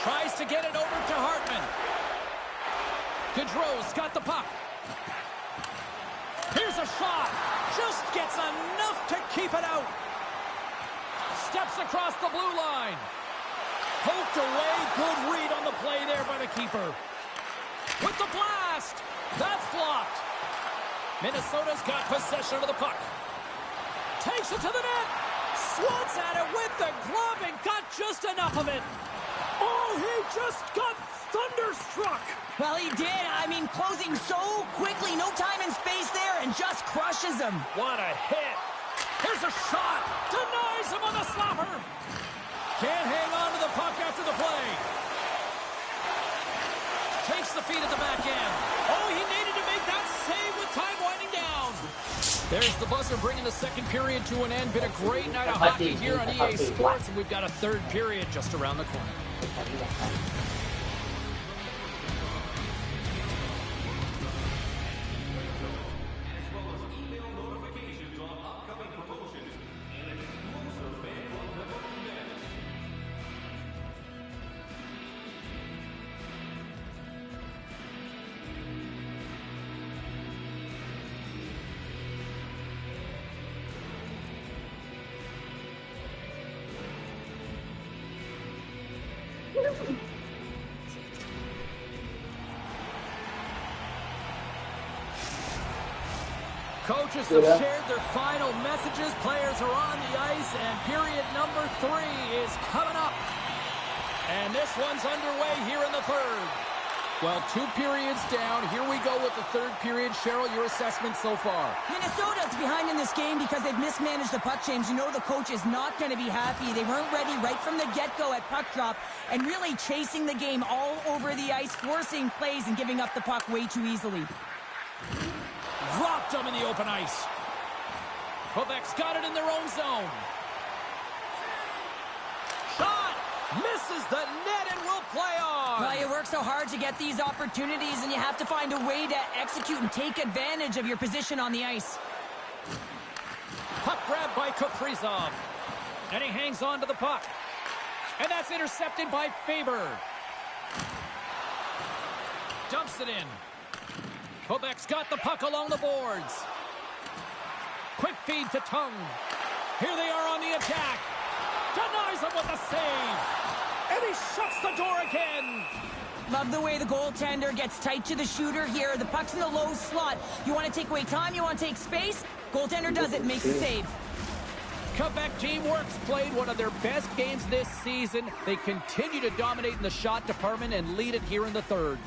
Tries to get it over to Hartman. Gaudreau's got the puck. Here's a shot. Just gets enough to keep it out. Steps across the blue line. Poked away. Good read on the play there by the keeper. With the blast. That's blocked. Minnesota's got possession of the puck. Takes it to the net. Swats at it with the glove and got just enough of it. Oh, he just got thunderstruck. Well, he did. I mean, closing so quickly. No time and space there and just crushes him. What a hit. Here's a shot. Denies him on the slapper. Can't hang on to the puck after the play. Takes the feed at the back end. Oh, he needed to make that save with time winding down. There's the buzzer bringing the second period to an end. Been a great night of hockey here on EA Sports, and we've got a third period just around the corner. Coaches have shared their final messages. Players are on the ice, and period number 3 is coming up. And this one's underway here in the third. Well, 2 periods down. Here we go with the third period. Cheryl, your assessment so far? Minnesota's behind in this game because they've mismanaged the puck change. You know the coach is not going to be happy. They weren't ready right from the get-go at puck drop and really chasing the game all over the ice, forcing plays and giving up the puck way too easily. Rocked them in the open ice. Quebec's got it in their own zone. Shot! Misses the net and will play on. Well, you work so hard to get these opportunities, and you have to find a way to execute and take advantage of your position on the ice. Puck grabbed by Kaprizov. And he hangs on to the puck. And that's intercepted by Faber. Dumps it in. Quebec's got the puck along the boards. Quick feed to Tung. Here they are on the attack. Denies him with the save. And he shuts the door again. Love the way the goaltender gets tight to the shooter here. The puck's in the low slot. You want to take away time, you want to take space. Goaltender does it, makes the save. Quebec teamwork's played one of their best games this season. They continue to dominate in the shot department and lead it here in the third.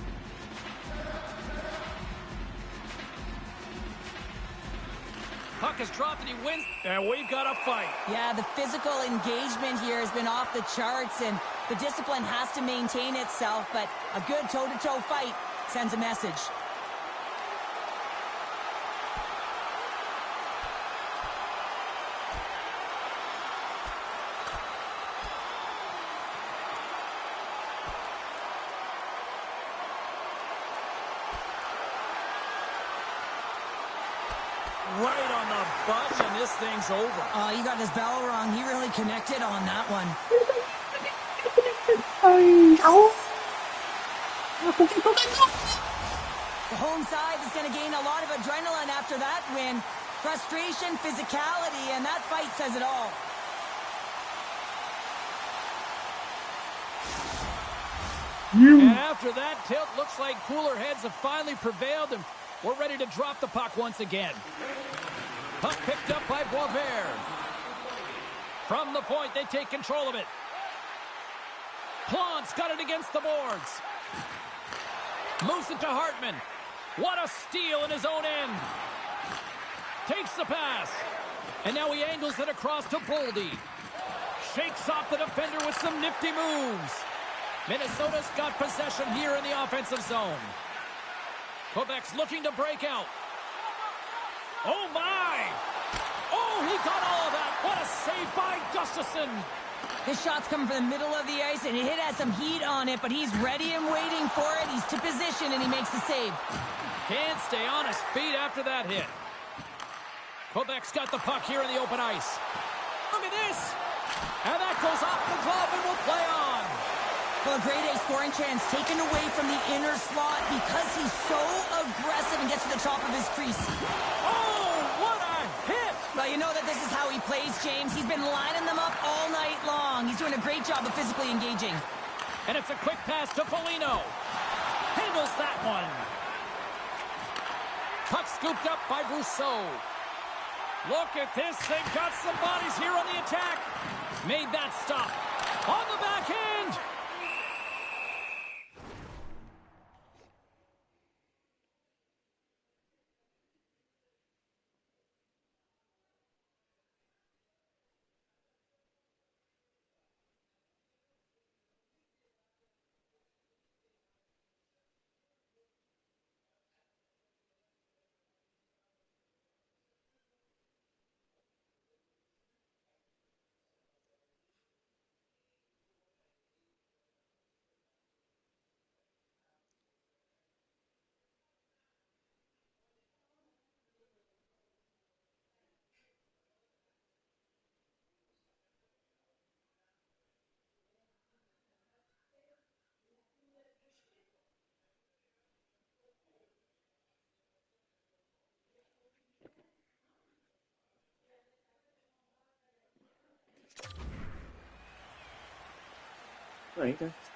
Puck is dropped and he wins, and we've got a fight. Yeah, the physical engagement here has been off the charts, and the discipline has to maintain itself, but a good toe-to-toe fight sends a message. Right on the button, and this thing's over. Oh, you got his bell wrong. He really connected on that one. The home side is going to gain a lot of adrenaline after that win. Frustration, physicality, and that fight says it all. And after that tilt, looks like cooler heads have finally prevailed, and we're ready to drop the puck once again. Puck picked up by Boisvert. From the point, they take control of it. Plant's got it against the boards. Moves it to Hartman. What a steal in his own end. Takes the pass. And now he angles it across to Boldy. Shakes off the defender with some nifty moves. Minnesota's got possession here in the offensive zone. Quebec's looking to break out. Oh, my! Oh, he got all of that. What a save by Gustafsson. His shot's coming from the middle of the ice, and it has some heat on it, but he's ready and waiting for it. He's to position, and he makes the save. Can't stay on his feet after that hit. Quebec's got the puck here in the open ice. Look at this. And that goes off the glove and will play on. Well, a grade A scoring chance taken away from the inner slot because he's so aggressive and gets to the top of his crease. Oh, what a hit! Well, you know that this is how he plays, James. He's been lining them up all night long. He's doing a great job of physically engaging. And it's a quick pass to Foligno. Handles that one. Puck scooped up by Brousseau. Look at this. They've got some bodies here on the attack. Made that stop. On the backhand.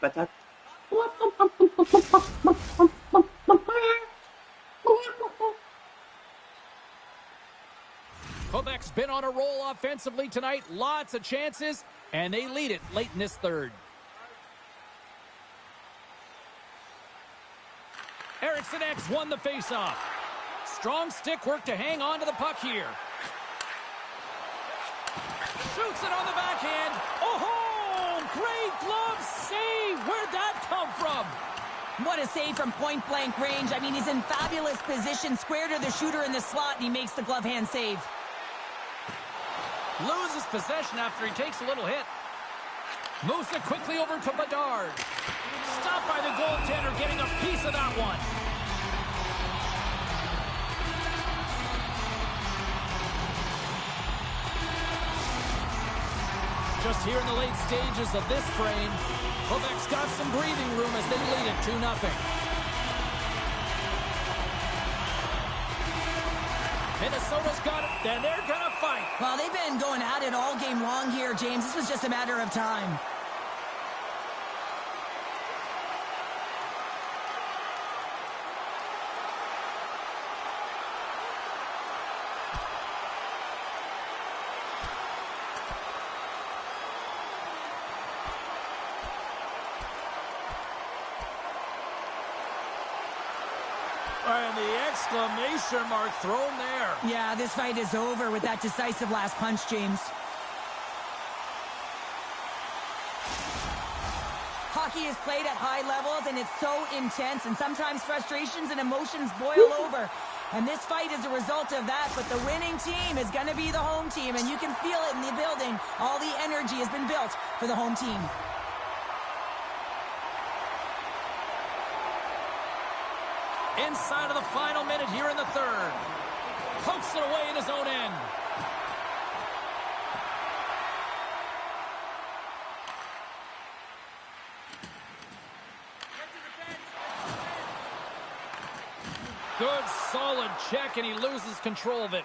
Patate. Quebec's been on a roll offensively tonight. Lots of chances, and they lead it late in this third. Eriksson Ek won the faceoff. Strong stick work to hang on to the puck here. Shoots it on the backhand. Oh, great glove save. Where'd that come from? What a save from point-blank range. I mean, he's in fabulous position, square to the shooter in the slot, and he makes the glove hand save. Loses possession after he takes a little hit. Moves it quickly over to Bedard. Stopped by the goaltender, getting a piece of that one. Just here in the late stages of this frame, Quebec's got some breathing room as they lead it 2-0. Minnesota's got it, and they're going to fight. Well, they've been going at it all game long here, James. This was just a matter of time. And the exclamation mark thrown there. Yeah, this fight is over with that decisive last punch, James. Hockey is played at high levels, and it's so intense, and sometimes frustrations and emotions boil over. And this fight is a result of that, but the winning team is going to be the home team, and you can feel it in the building. All the energy has been built for the home team. Inside of the final minute here in the third. Pokes it away in his own end. Good, solid check, and he loses control of it.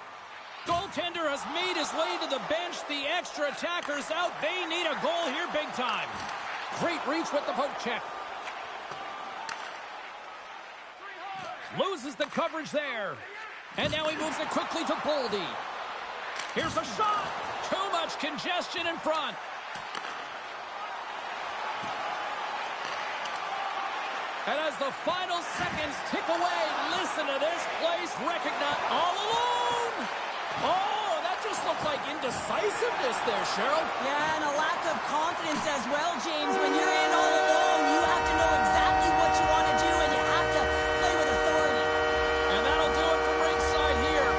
Goaltender has made his way to the bench. The extra attackers out. They need a goal here big time. Great reach with the poke check. Loses the coverage there. And now he moves it quickly to Boldy. Here's a shot. Too much congestion in front. And as the final seconds tick away, listen to this place. Recognize all alone. Oh, that just looked like indecisiveness there, Cheryl. Yeah, and a lack of confidence as well, James. When you're in all alone, you have to know exactly what you want to do, and you have to play with authority. And that'll do it from ringside here.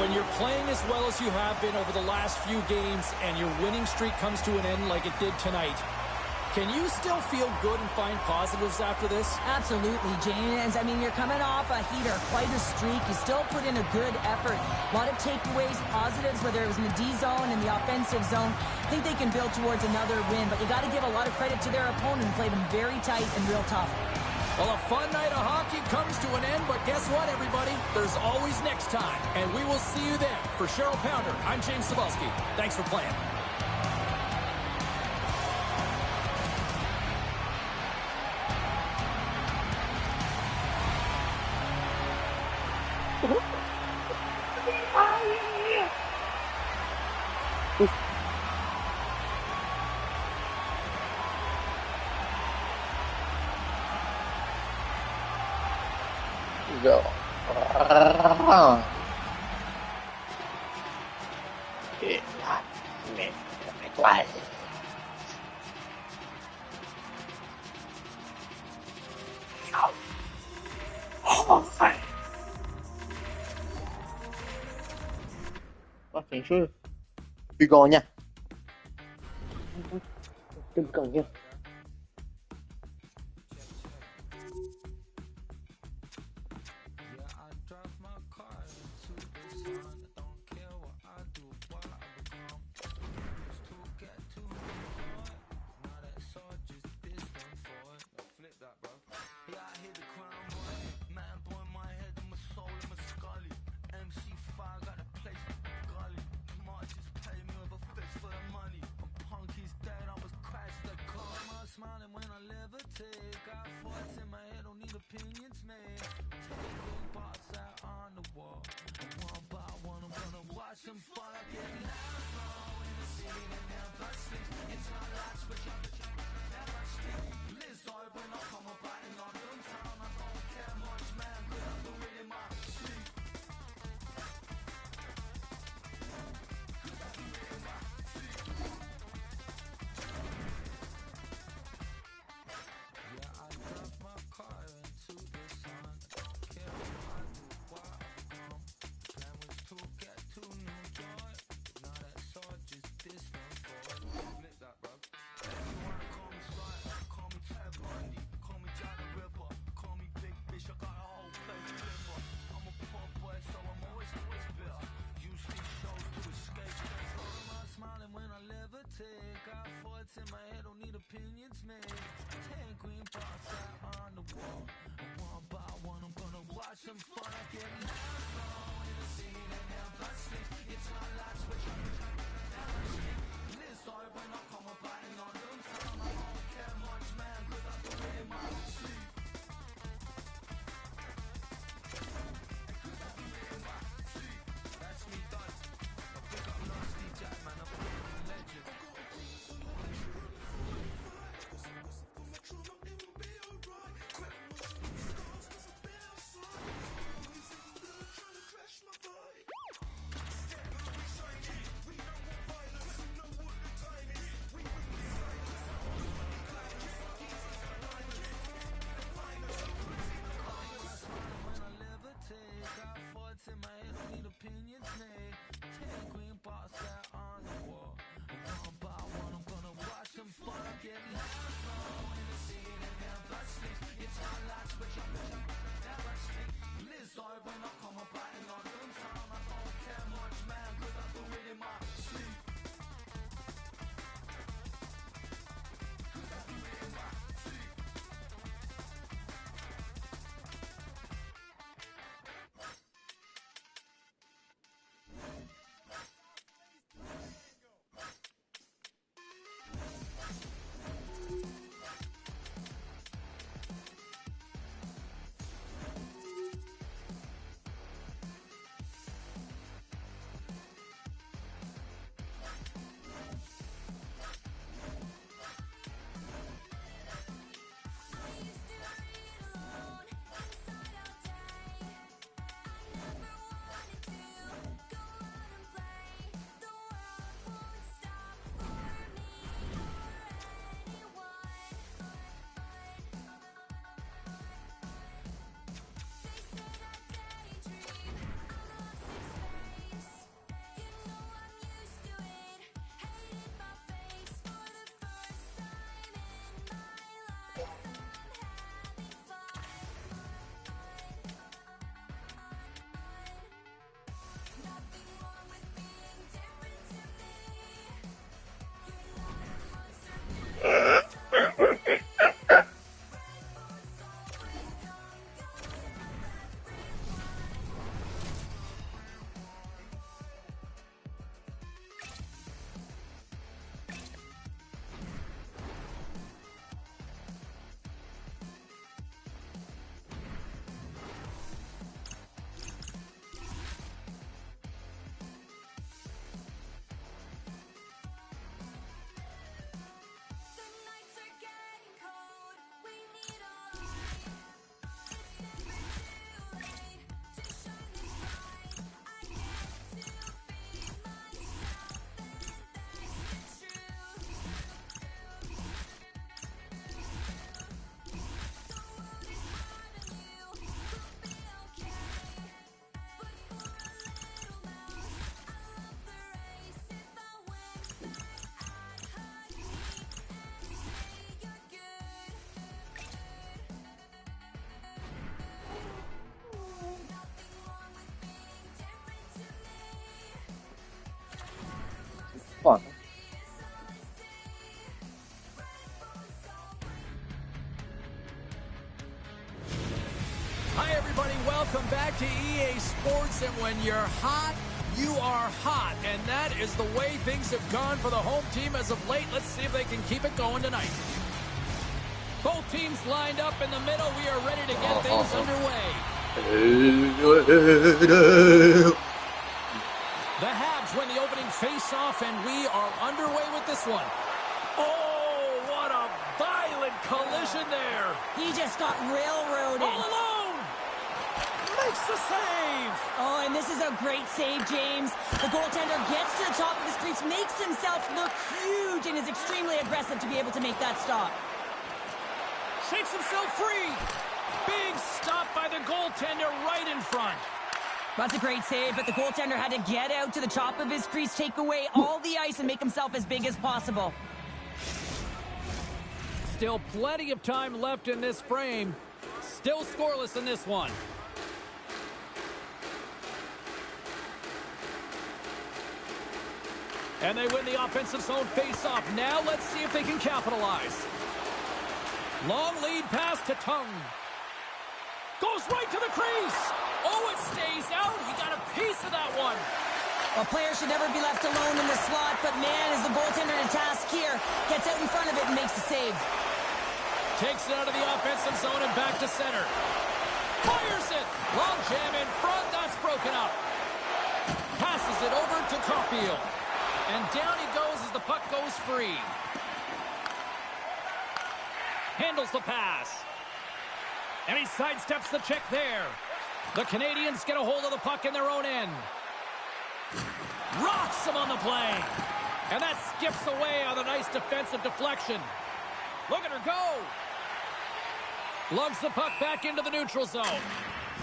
When you're playing as well as you have been over the last few games and your winning streak comes to an end like it did tonight, Can you still feel good and find positives after this? Absolutely, James. I mean, you're coming off a heater, quite a streak. You still put in a good effort. A lot of takeaways, positives, whether it was in the D zone and the offensive zone. I think they can build towards another win, but you got to give a lot of credit to their opponent who played them very tight and real tough. Well, a fun night of hockey comes to an end, but guess what, everybody? There's always next time, and we will see you then. For Cheryl Pounder, I'm James Cybulski. Thanks for playing. Go. Me toile. Có chuyện xưa đi gọi nha. Đừng cần nha. Hi, everybody. Welcome back to EA Sports. And when you're hot, you are hot. And that is the way things have gone for the home team as of late. Let's see if they can keep it going tonight. Both teams lined up in the middle. We are ready to get things underway. The Habs win the opening face-off, and we are underway with this one. Oh, what a violent collision there. He just got railroaded. All alone. Makes the save. Oh, and this is a great save, James. The goaltender gets to the top of his crease, makes himself look huge, and is extremely aggressive to be able to make that stop. Shakes himself free. Big stop by the goaltender right in front. That's a great save, but the goaltender had to get out to the top of his crease, take away all the ice, and make himself as big as possible. Still plenty of time left in this frame. Still scoreless in this one. And they win the offensive zone face-off. Now let's see if they can capitalize. Long lead pass to Tung. Goes right to the crease. Oh, it stays out. He got a piece of that one. A player should never be left alone in the slot, but man, is the goaltender to task here. Gets out in front of it and makes the save. Takes it out of the offensive zone and back to center. Fires it. Long jam in front. That's broken up. Passes it over to Caulfield. And down he goes as the puck goes free. Handles the pass. And he sidesteps the check there. The Canadians get a hold of the puck in their own end. Rocks him on the play. And that skips away on a nice defensive deflection. Look at her go. Lugs the puck back into the neutral zone.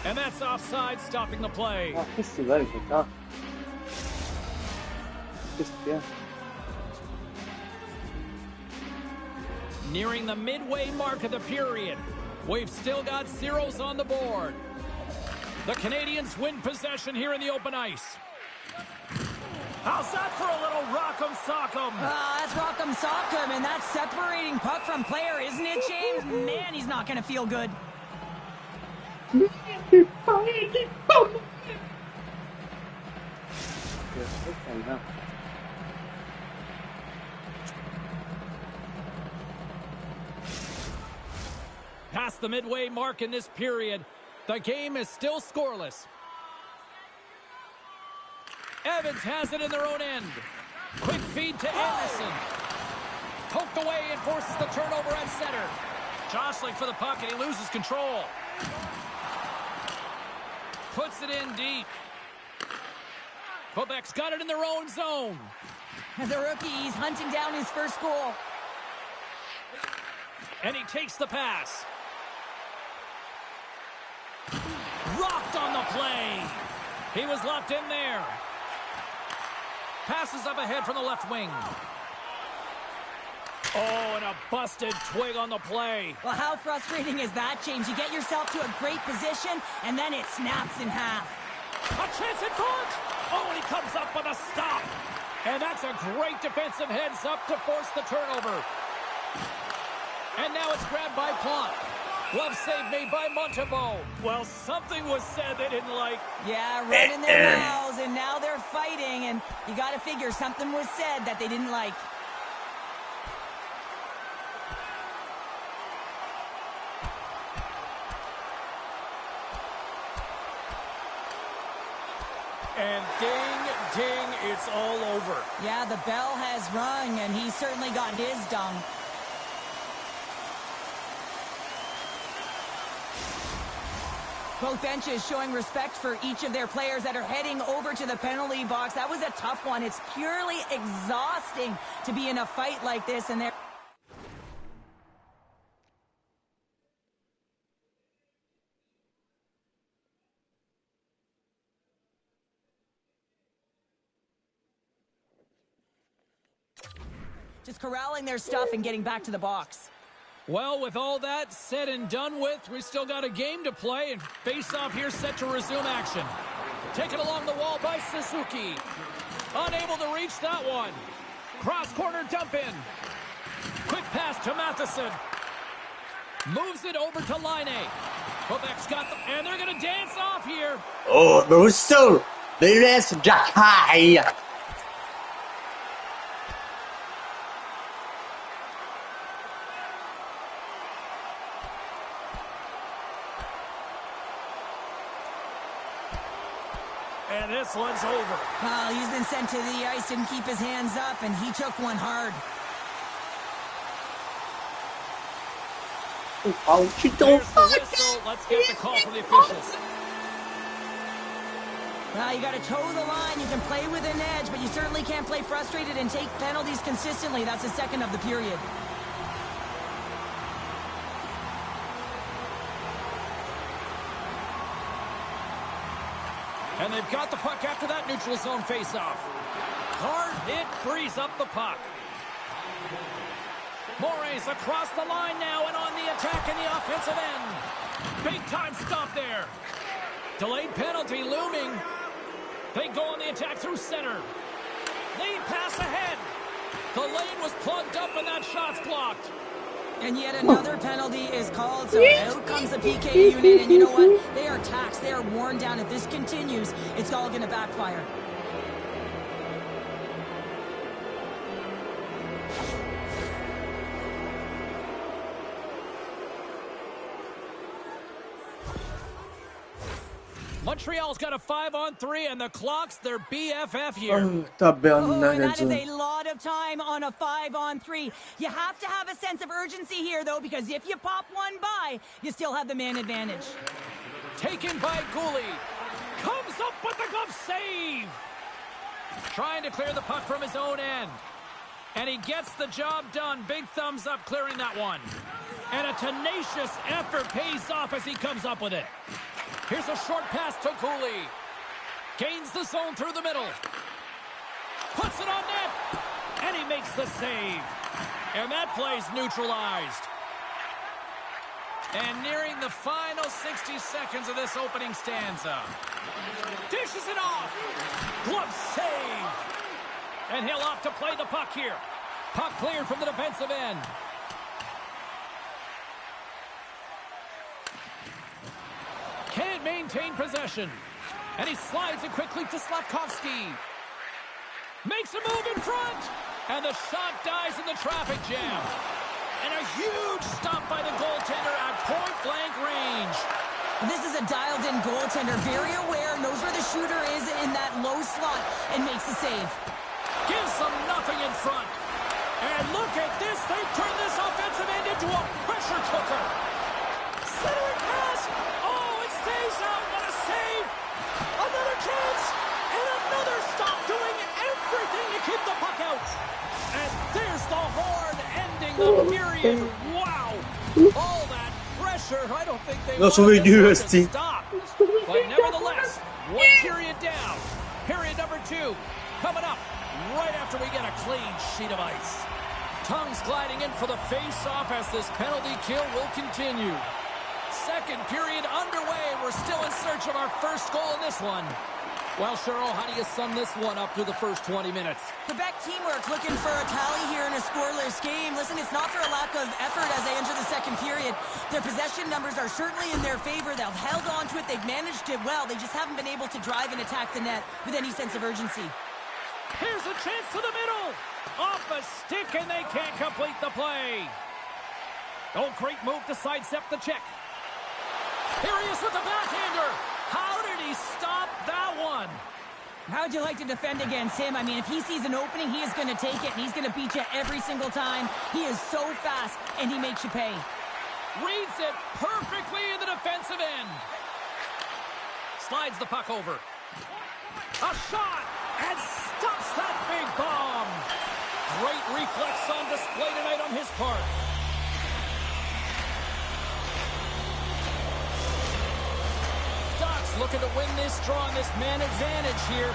And that's offside, stopping the play. Ah, questo è vero, cazzo. Questo è. Nearing the midway mark of the period. We've still got zeros on the board. The Canadians win possession here in the open ice. How's that for a little rock'em sock'em? That's rock'em sock'em, and that's separating puck from player, isn't it, James? Man, he's not going to feel good. Past the midway mark in this period, the game is still scoreless. Evans has it in their own end. Quick feed to Anderson. Poked away and forces the turnover at center. Jostling for the puck and he loses control. Puts it in deep. Quebec's got it in their own zone. As a rookie, he's hunting down his first goal. And he takes the pass. Rocked on the play. He was locked in there. Passes up ahead from the left wing. Oh, and a busted twig on the play. Well, how frustrating is that, James? You get yourself to a great position, and then it snaps in half. A chance in front. Oh, and he comes up with a stop. And that's a great defensive heads up to force the turnover. And now it's grabbed by Plante. Glove save made by Montembeault. Well, something was said they didn't like. Yeah, running their mouths, and now they're fighting, and you got to figure something was said that they didn't like. And ding, ding, it's all over. Yeah, the bell has rung, and he certainly got his done. Both benches showing respect for each of their players that are heading over to the penalty box. That was a tough one. It's purely exhausting to be in a fight like this, and they're... just corralling their stuff and getting back to the box. Well, with all that said and done with, we still got a game to play, and face-off here set to resume action. Taken along the wall by Suzuki. Unable to reach that one. Cross-corner dump in. Quick pass to Matheson. Moves it over to Laine. Quebec's got them, and they're going to dance off here. Oh, Russell! There's Jack High! And this one's over. Well, he's been sent to the ice, didn't keep his hands up, and he took one hard. Oh, she There's don't. the whistle. Let's get the call from the officials. Well, you got to toe the line. You can play with an edge, but you certainly can't play frustrated and take penalties consistently. That's the second of the period. And they've got the puck after that neutral zone faceoff. Hard hit frees up the puck. Moraes across the line now and on the attack in the offensive end. Big time stop there. Delayed penalty looming. They go on the attack through center. Lead pass ahead. The lane was plugged up and that shot's blocked. And yet another penalty is called, so out comes the PK unit, and you know what? They are taxed. They are worn down. If this continues, it's all going to backfire. Montreal's got a 5-on-3, and the Clocks, their BFF here. Tabi Oh, na and that is dyan. a lot of time on a 5-on-3. You have to have a sense of urgency here, though, because if you pop one by, you still have the man advantage. Taken by Gouli. Comes up with the glove save. Trying to clear the puck from his own end. And he gets the job done. Big thumbs up clearing that one. And a tenacious effort pays off as he comes up with it. Here's a short pass to Gouli. Gains the zone through the middle. Puts it on net. And he makes the save. And that play's neutralized. And nearing the final 60 seconds of this opening stanza. Dishes it off. Glove save. And he'll opt to play the puck here. Puck cleared from the defensive end. Can't maintain possession. And he slides it quickly to Slavkovsky. Makes a move in front. And the shot dies in the traffic jam. And a huge stop by the goaltender at point-blank range. This is a dialed-in goaltender, very aware, knows where the shooter is in that low slot, and makes the save. Gives them nothing in front. And look at this. They turn this offensive end into a pressure cooker. Centering pass. Oh, it stays out. What a save. Another chance. And another stop, doing everything to keep the puck out. And there's the horn ending the period. Wow. All that pressure. I don't think they No, so wanted we do this one to see. stop. But nevertheless, one period down. Period number 2 coming up right after we get a clean sheet of ice. Tongues gliding in for the face-off as this penalty kill will continue. Second period underway. We're still in search of our first goal in this one. Well, Cheryl, how do you sum this one up through the first 20 minutes? Quebec teamwork looking for a tally here in a scoreless game. Listen, it's not for a lack of effort as they enter the second period. Their possession numbers are certainly in their favor. They've held on to it. They've managed it well. They just haven't been able to drive and attack the net with any sense of urgency. Here's a chance to the middle. Off a stick, and they can't complete the play. Oh, great move to sidestep the check. Here he is with the backhander. How did he stop that one? How would you like to defend against him? I mean, if he sees an opening, he is going to take it, and he's going to beat you every single time. He is so fast, and he makes you pay. Reads it perfectly in the defensive end. Slides the puck over. A shot, and stops that big bomb. Great reflex on display tonight on his part. Ducks looking to win this draw on this man advantage here.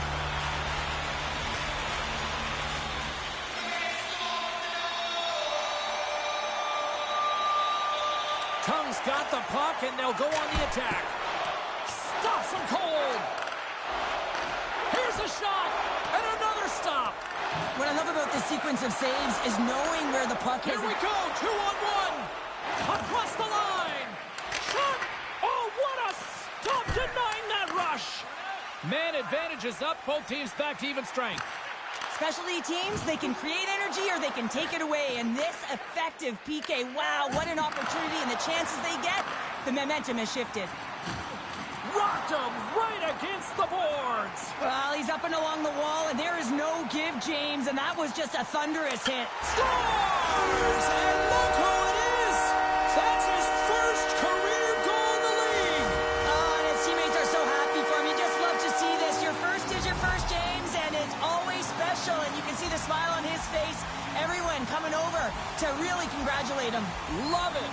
Tongues got the puck, and they'll go on the attack. Stops him cold. Here's a shot, and another stop. What I love about this sequence of saves is knowing where the puck is. Here we go, 2-on-1. Across the line. Shot. Oh, Man advantage is up. Both teams back to even strength. Specialty teams, they can create energy or they can take it away. And this effective PK, wow, what an opportunity. And the chances they get, the momentum has shifted. Rocked him right against the boards. Well, he's up and along the wall, and there is no give, James. And that was just a thunderous hit. Scores! And look who it is! That's his first career goal in the league. Oh, and his teammates are so happy for him. You just love to see this. Your first is your first, James, and it's always special. And you can see the smile on his face. Everyone coming over to really congratulate him. Love it.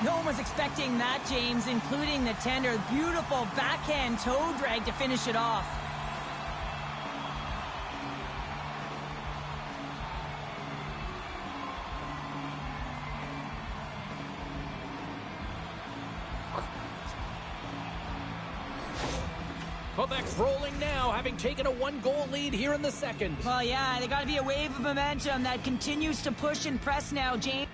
No one was expecting that, James, including the tender. Beautiful backhand toe drag to finish it off. Quebec's rolling now, having taken a one-goal lead here in the second. Well, yeah, they got to be a wave of momentum that continues to push and press now, James.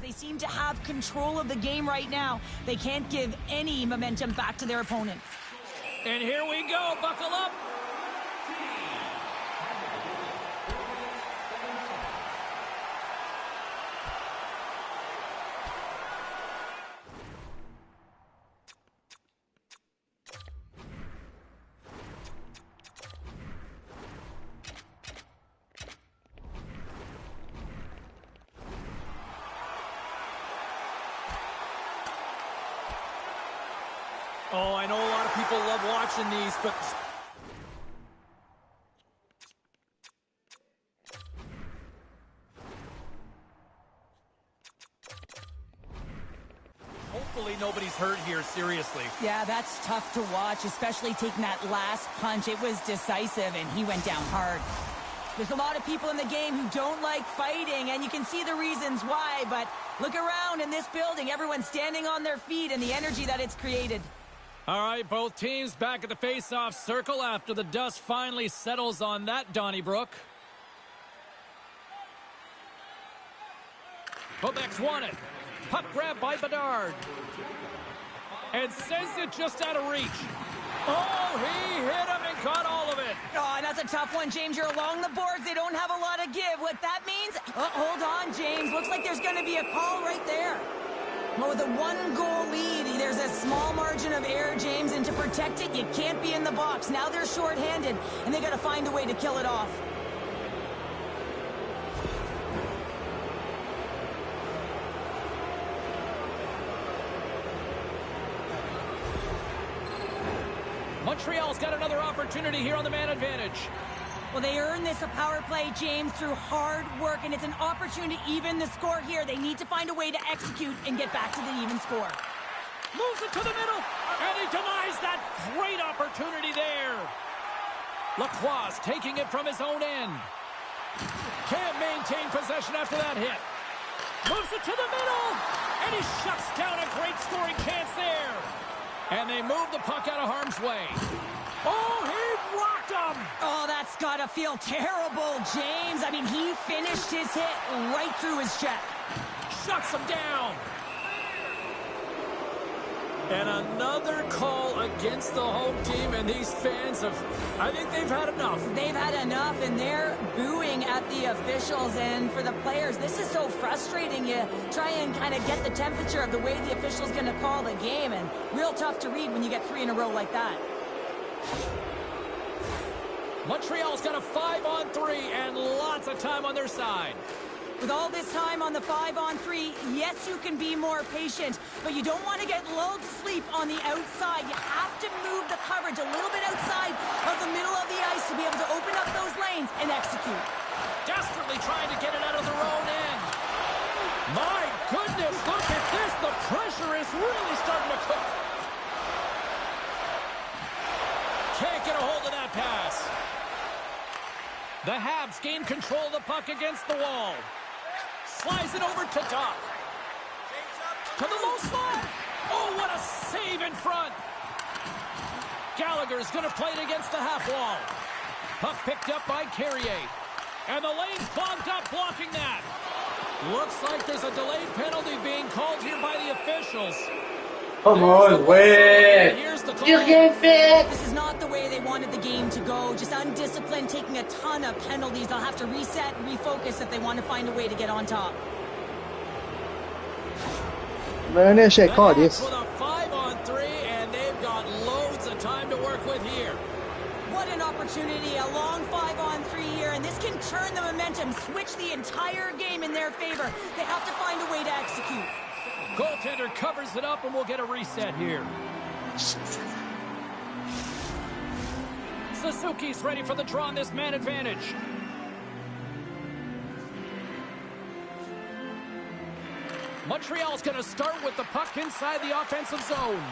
They seem to have control of the game right now. They can't give any momentum back to their opponent. And here we go. Buckle up. Oh, I know a lot of people love watching these, but... Hopefully nobody's hurt here, seriously. Yeah, that's tough to watch, especially taking that last punch. It was decisive, and he went down hard. There's a lot of people in the game who don't like fighting, and you can see the reasons why, but look around in this building. Everyone's standing on their feet and the energy that it's created. All right, both teams back at the face-off circle after the dust finally settles on that Donnybrook. Quebec's won it. Puck grab by Bedard. And sends it just out of reach. Oh, he hit him and caught all of it. Oh, and that's a tough one, James. You're along the boards. They don't have a lot of give. What that means... Oh, hold on, James. Looks like there's going to be a call right there. Well, with a one-goal lead, there's a small margin of error, James, and to protect it, you can't be in the box. Now they're short-handed, and they got to find a way to kill it off. Montreal's got another opportunity here on the man advantage. Well, they earn this a power play, James, through hard work, and it's an opportunity to even the score here. They need to find a way to execute and get back to the even score. Moves it to the middle, and he denies that great opportunity there. Lacroix taking it from his own end. Can't maintain possession after that hit. Moves it to the middle, and he shuts down a great scoring chance there. And they move the puck out of harm's way. Oh, he rocked him! Oh, that's gotta feel terrible, James. I mean, he finished his hit right through his check. Shuts him down. And another call against the home team, and these fans have, I think they've had enough. They've had enough, and they're booing at the officials. And for the players, this is so frustrating. You try and kind of get the temperature of the way the official's going to call the game, and real tough to read when you get 3 in a row like that. Montreal's got a 5-on-3 and lots of time on their side. With all this time on the 5-on-3, yes, you can be more patient, but you don't want to get lulled to sleep on the outside. You have to move the coverage a little bit outside of the middle of the ice to be able to open up those lanes and execute. Desperately trying to get it out of their own end. My goodness, look at this. The pressure is really starting to cook. Can't get a hold of that pass. The Habs gain control of the puck against the wall. Slides it over to Doc. To the low slot. Oh, what a save in front. Gallagher's going to play it against the half wall. Puck picked up by Carrier. And the lane's clogged up, blocking that. Looks like there's a delayed penalty being called here by the officials. Come on, wait. Here's the call. You get fixed. This is not the way they wanted the game to go. Just undisciplined, taking a ton of penalties. They'll have to reset and refocus if they want to find a way to get on top. Man, that shit caught With this. a 5-on-3, and they've got loads of time to work with here. What an opportunity, a long 5-on-3 here, and this can turn the momentum, switch the entire game in their favor. They have to find a way to execute. Goaltender covers it up, and we'll get a reset here. Suzuki's ready for the draw on this man advantage. Montreal's going to start with the puck inside the offensive zone.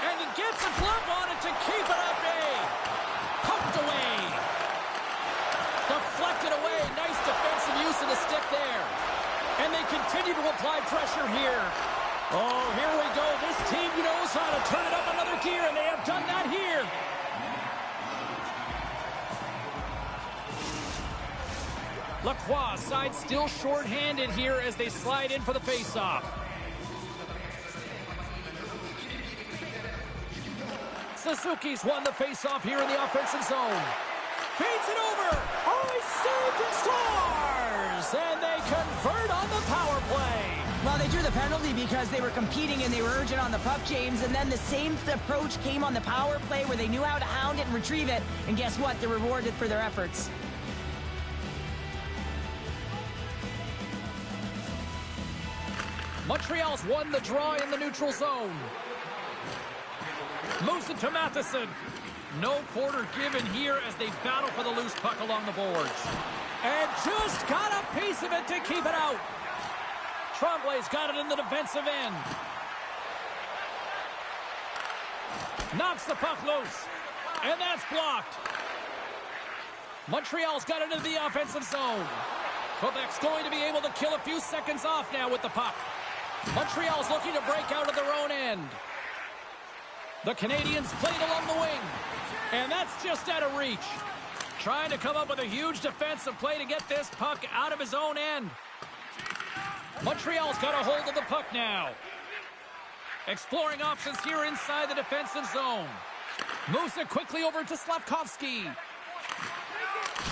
And he gets a glove on it to keep it at bay. Poked away. Deflected away. Nice defensive use of the stick there. And they continue to apply pressure here. Oh, here we go. This team knows how to turn it up another gear, and they have done that here. Lacroix side still short-handed here as they slide in for the face-off. Suzuki's won the face-off here in the offensive zone. Feeds it over. Oh, he saved and scores! And they convert on the power play. Well, they drew the penalty because they were competing and they were urgent on the puck, James, and then the same approach came on the power play where they knew how to hound it and retrieve it, and guess what? They're rewarded for their efforts. Montreal's won the draw in the neutral zone. Moves it to Matheson. No quarter given here as they battle for the loose puck along the boards. And just got a piece of it to keep it out. Tremblay's got it in the defensive end. Knocks the puck loose. And that's blocked. Montreal's got it into the offensive zone. Quebec's going to be able to kill a few seconds off now with the puck. Montreal's looking to break out of their own end. The Canadians played along the wing. And that's just out of reach. Trying to come up with a huge defensive play to get this puck out of his own end. Montreal's got a hold of the puck now. Exploring options here inside the defensive zone. Moves it quickly over to Slavkovsky.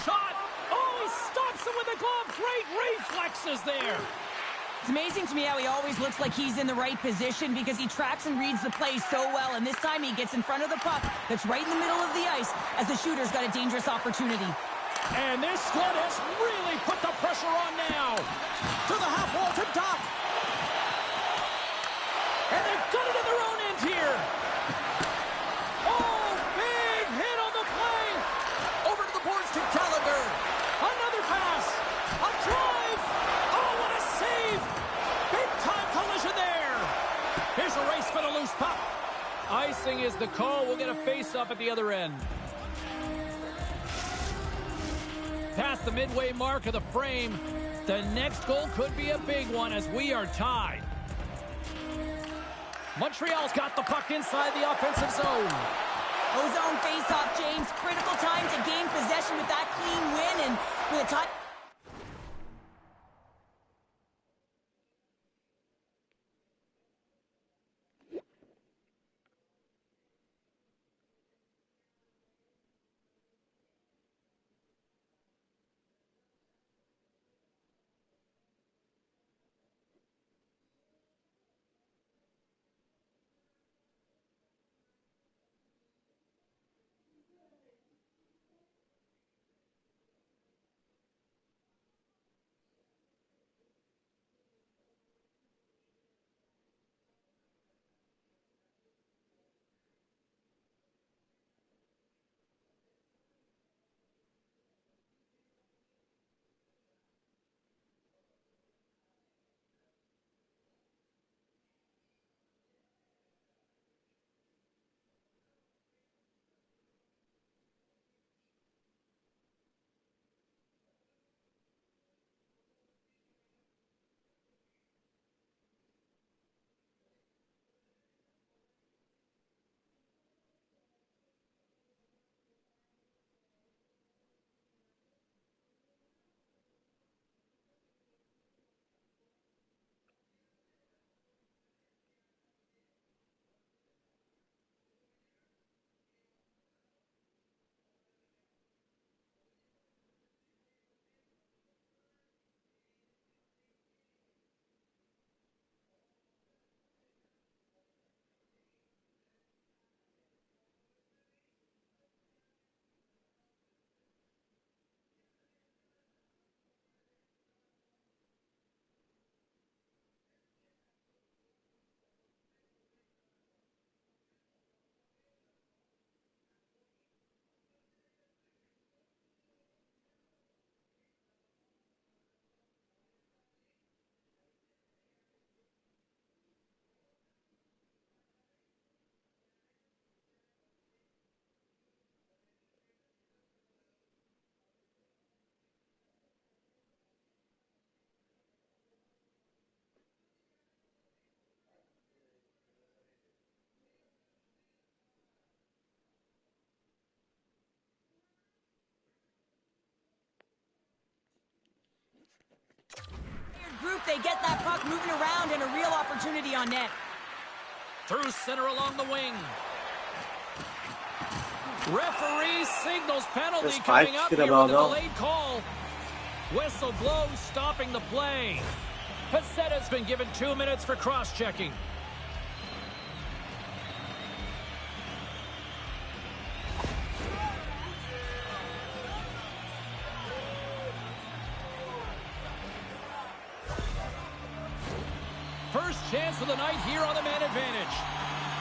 Shot! Oh, he stops him with a glove. Great reflexes there. It's amazing to me how he always looks like he's in the right position because he tracks and reads the play so well, and this time he gets in front of the puck that's right in the middle of the ice as the shooter's got a dangerous opportunity. And this squad has really put the pressure on now. To the half wall to Duck. And they've got it in their own end here. Oh, big hit on the play. Over to the boards to Gallagher. Another pass. A drive. Oh, what a save. Big time collision there. Here's a race for the loose puck. Icing is the call. We'll get a face-up at the other end. Past the midway mark of the frame. The next goal could be a big one as we are tied. Montreal's got the puck inside the offensive zone. Ozone face-off, James. Critical time to gain possession with that clean win and with a tie. they get that puck moving around and a real opportunity on net. Through center along the wing. Referee signals penalty This coming fight up should here have with a all delayed call. Whistle blows, stopping the play. Paceta's been given 2 minutes for cross-checking. First chance of the night here on the man advantage.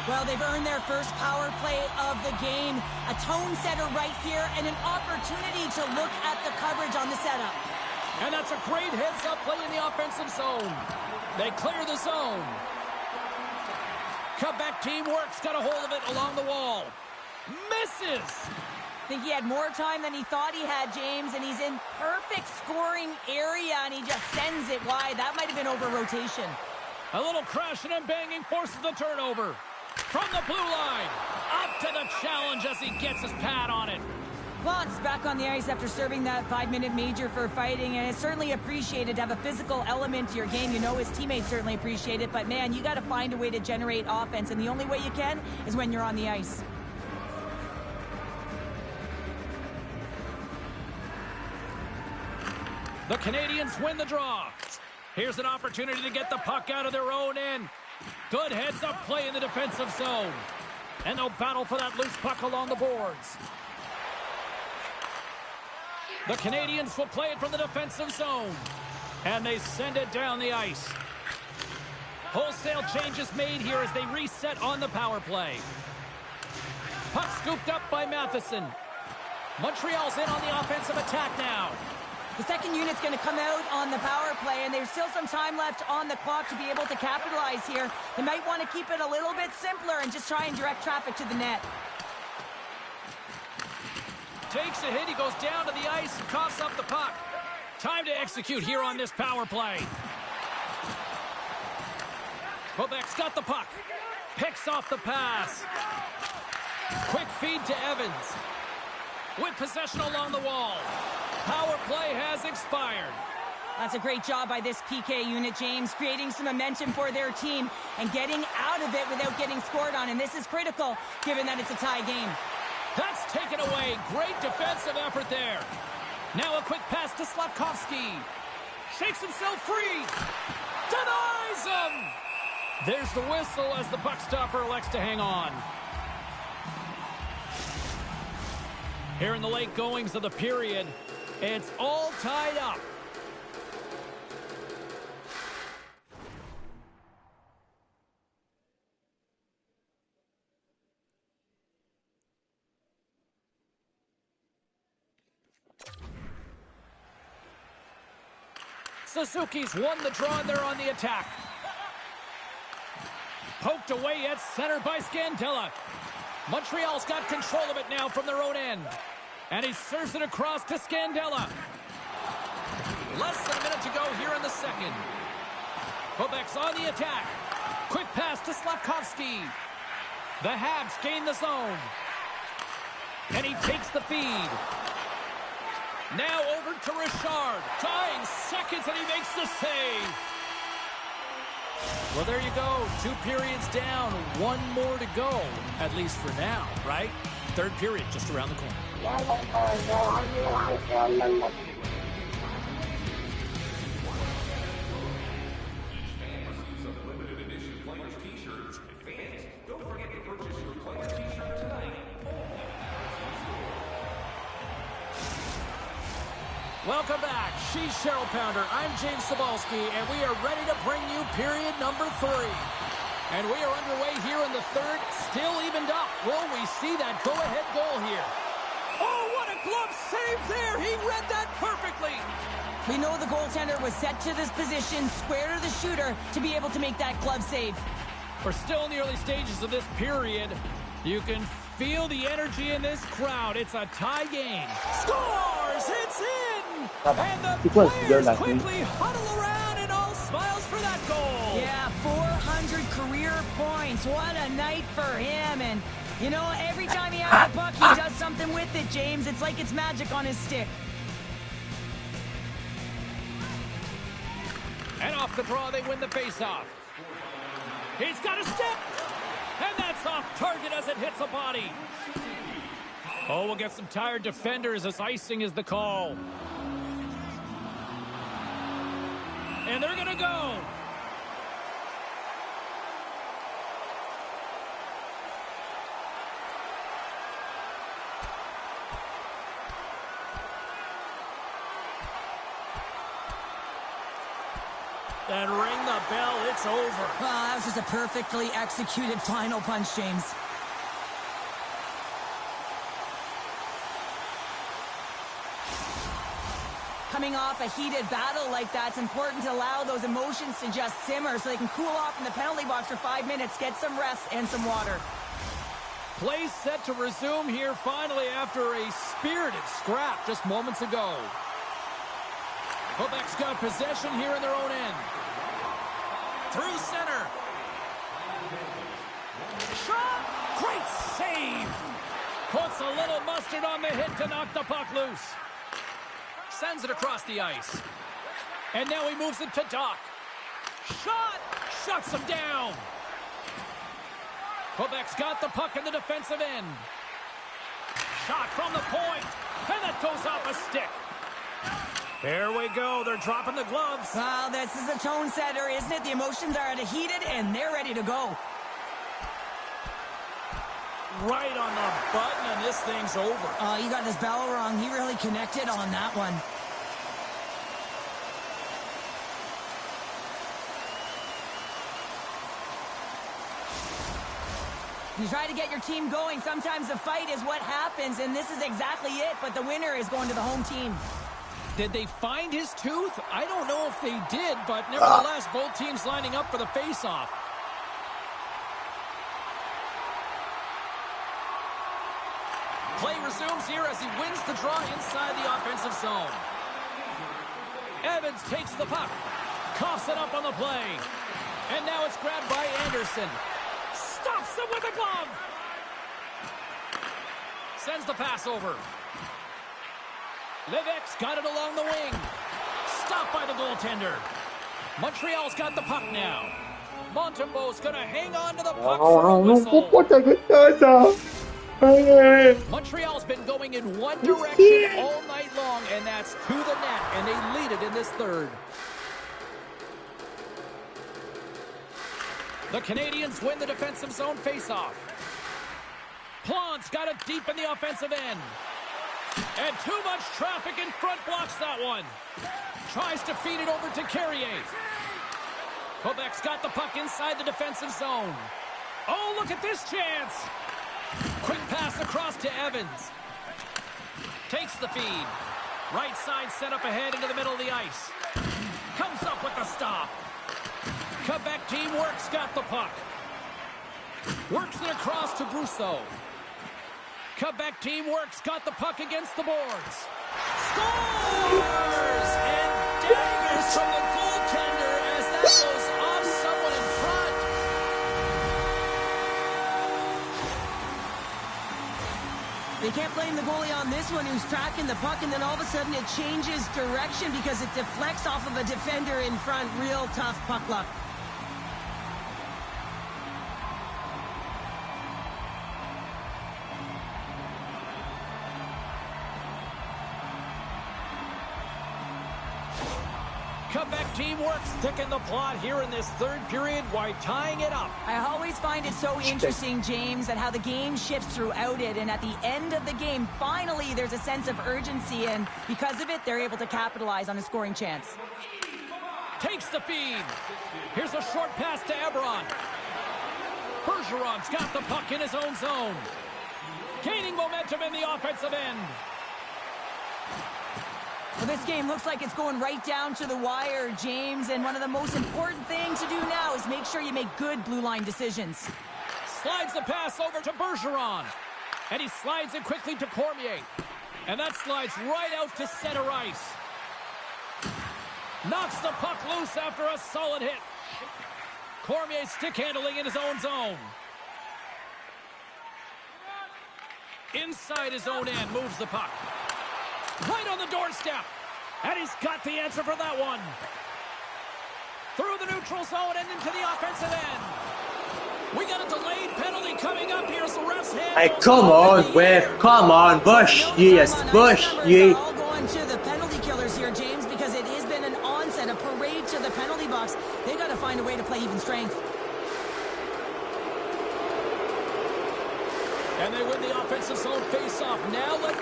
Well, they've earned their first power play of the game. A tone setter right here and an opportunity to look at the coverage on the setup. And that's a great heads-up play in the offensive zone. They clear the zone. Quebec team works, got a hold of it along the wall. Misses! I think he had more time than he thought he had, James, and he's in perfect scoring area, and he just sends it wide. That might have been over rotation. A little crashing and banging forces the turnover. From the blue line, up to the challenge as he gets his pad on it. Plant's back on the ice after serving that 5-minute major for fighting, and it's certainly appreciated to have a physical element to your game. You know his teammates certainly appreciate it, but man, you got to find a way to generate offense, and the only way you can is when you're on the ice. The Canadians win the draw. Here's an opportunity to get the puck out of their own end. Good heads-up play in the defensive zone. And they'll battle for that loose puck along the boards. The Canadians will play it from the defensive zone. And they send it down the ice. Wholesale changes made here as they reset on the power play. Puck scooped up by Matheson. Montreal's in on the offensive attack now. The second unit's going to come out on the power play, and there's still some time left on the clock to be able to capitalize here. They might want to keep it a little bit simpler and just try and direct traffic to the net. Takes a hit, he goes down to the ice and coughs up the puck. Time to execute here on this power play. Quebec's got the puck. Picks off the pass. Quick feed to Evans. With possession along the wall. Power play has expired. That's a great job by this PK unit, James, creating some momentum for their team and getting out of it without getting scored on. And this is critical, given that it's a tie game. That's taken away. Great defensive effort there. Now a quick pass to Slavkovsky. Shakes himself free. Denies him. There's the whistle as the puck stopper elects to hang on. Here in the late goings of the period, it's all tied up. Suzuki's won the draw and they're on the attack. Poked away at center by Scandella. Montreal's got control of it now from their own end. And he serves it across to Scandella. Less than a minute to go here in the second. Quebec's on the attack. Quick pass to Slavkovsky. The Habs gain the zone. And he takes the feed. Now over to Richard. Dying seconds and he makes the save. Well, there you go. 2 periods down. 1 more to go. At least for now, right? Third period just around the corner. Welcome back. She's Cheryl Pounder. I'm James Cebulski, and we are ready to bring you period number 3. And we are underway here in the third, still evened up. Will we see that go-ahead goal here? Oh, what a glove save there! He read that perfectly! We know the goaltender was set to this position, square to the shooter, to be able to make that glove save. We're still in the early stages of this period. You can feel the energy in this crowd. It's a tie game. Scores! It's in! And the players quickly huddle around and all smiles for that goal. Yeah, 400 career points. What a night for him. And, you know, every time he has the puck, he does something with it, James. It's like it's magic on his stick. And And off the draw, they win the faceoff. He's got a step. And that's off target as it hits a body. Oh, we'll get some tired defenders as icing is the call. And they're going to go. And ring the bell, it's over. Well, that was just a perfectly executed final punch, James. Coming off a heated battle like that, it's important to allow those emotions to just simmer so they can cool off in the penalty box for 5 minutes, get some rest and some water. Play set to resume here finally after a spirited scrap just moments ago. Quebec's got possession here in their own end. Through center. Shot! Great save! Puts a little mustard on the hit to knock the puck loose. Sends it across the ice. And now he moves it to Doc. Shot! Shuts him down. Quebec's got the puck in the defensive end. Shot from the point. And that goes off a stick. Here we go. They're dropping the gloves. Well, this is a tone setter, isn't it? The emotions are at a heated, and they're ready to go. Right on the button, and this thing's over. Oh, you got his bell wrong. He really connected on that one. You try to get your team going. Sometimes the fight is what happens, and this is exactly it, but the winner is going to the home team. Did they find his tooth? I don't know if they did, but nevertheless, both teams lining up for the face-off. Play resumes here as he wins the draw inside the offensive zone. Evans takes the puck, coughs it up on the play, and now it's grabbed by Anderson. Stops him with a glove. Sends the pass over. Levesque's got it along the wing. Stopped by the goaltender. Montreal's got the puck now. Montembeault's going to hang on to the puck for a whistle. Montreal's been going in one direction all night long, and that's to the net, and they lead it in this third. The Canadians win the defensive zone faceoff. Plant's got it deep in the offensive end. And too much traffic in front blocks that one. Tries to feed it over to Carrier. Quebec's got the puck inside the defensive zone. Oh, look at this chance. Quick pass across to Evans. Takes the feed. Right side set up ahead into the middle of the ice. Comes up with the stop. Quebec team works, got the puck. Works it across to Brousseau. Quebec team works, got the puck against the boards. Scores! And daggers from the goaltender as that goes off someone in front. They can't blame the goalie on this one who's tracking the puck, and then all of a sudden it changes direction because it deflects off of a defender in front. Real tough puck luck. Quebec team works thick in the plot here in this third period while tying it up. I always find it so interesting, James, at how the game shifts throughout it, and at the end of the game, finally there's a sense of urgency, and because of it, they're able to capitalize on a scoring chance. Takes the feed. Here's a short pass to Ebron. Bergeron's got the puck in his own zone. Gaining momentum in the offensive end. Well, this game looks like it's going right down to the wire, James, and one of the most important things to do now is make sure you make good blue line decisions. Slides the pass over to Bergeron, and he slides it quickly to Cormier, and that slides right out to center ice. Knocks the puck loose after a solid hit. Cormier stick handling in his own zone. Inside his own end, moves the puck. Right on the doorstep. And he's got the answer for that one. Through the neutral zone and into the offensive end. We got a delayed penalty coming up here, so refs hand. Hey, come on, Webb. Come on, Bush. Yes, Bush. Are all going to the penalty killers here, James, because it has been an onset, a parade to the penalty box. They got to find a way to play even strength. And they win the offensive zone face-off. Now let's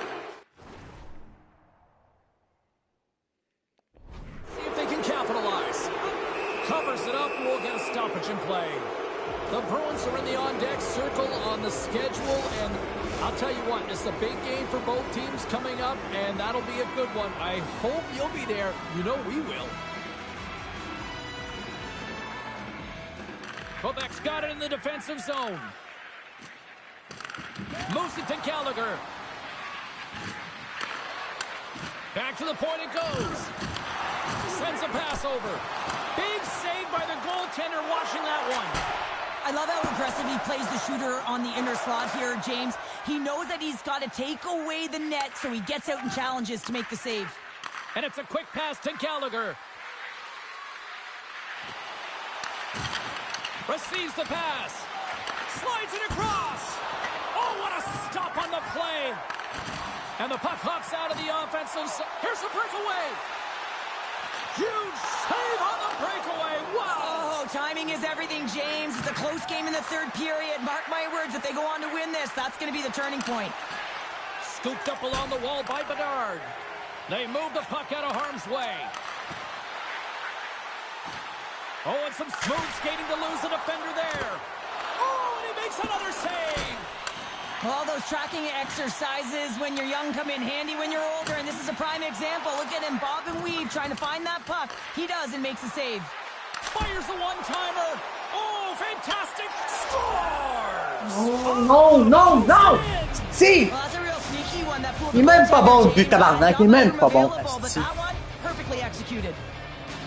see if they can capitalize. Covers it up. We'll get a stoppage in play. The Bruins are in the on-deck circle on the schedule, and I'll tell you what, it's a big game for both teams coming up, and that'll be a good one. I hope you'll be there. You know we will. Quebec's got it in the defensive zone. Moves it to Gallagher. Back to the point it goes. Sends a pass over. Big save by the goaltender watching that one. I love how aggressive he plays the shooter on the inner slot here, James. He knows that he's got to take away the net, so he gets out and challenges to make the save. And it's a quick pass to Gallagher. Receives the pass. Slides it across. Oh, what a stop on the play. And the puck hops out of the offensive. Here's the breakaway. Huge save on the breakaway. Wow. Oh, timing is everything, James. It's a close game in the third period. Mark my words, if they go on to win this, that's going to be the turning point. Scooped up along the wall by Bedard. They move the puck out of harm's way. Oh, and some smooth skating to lose a defender there. Oh, and he makes another save. All those tracking exercises when you're young come in handy when you're older, and this is a prime example. Look at him bob and weave trying to find that puck. He does and makes a save. Fires a one-timer. Oh, fantastic. Scores! Non! Si! Well, that's a real sneaky one. That Il est même pas bon, du tabarnak. Il est même pas bon. But that one, perfectly executed.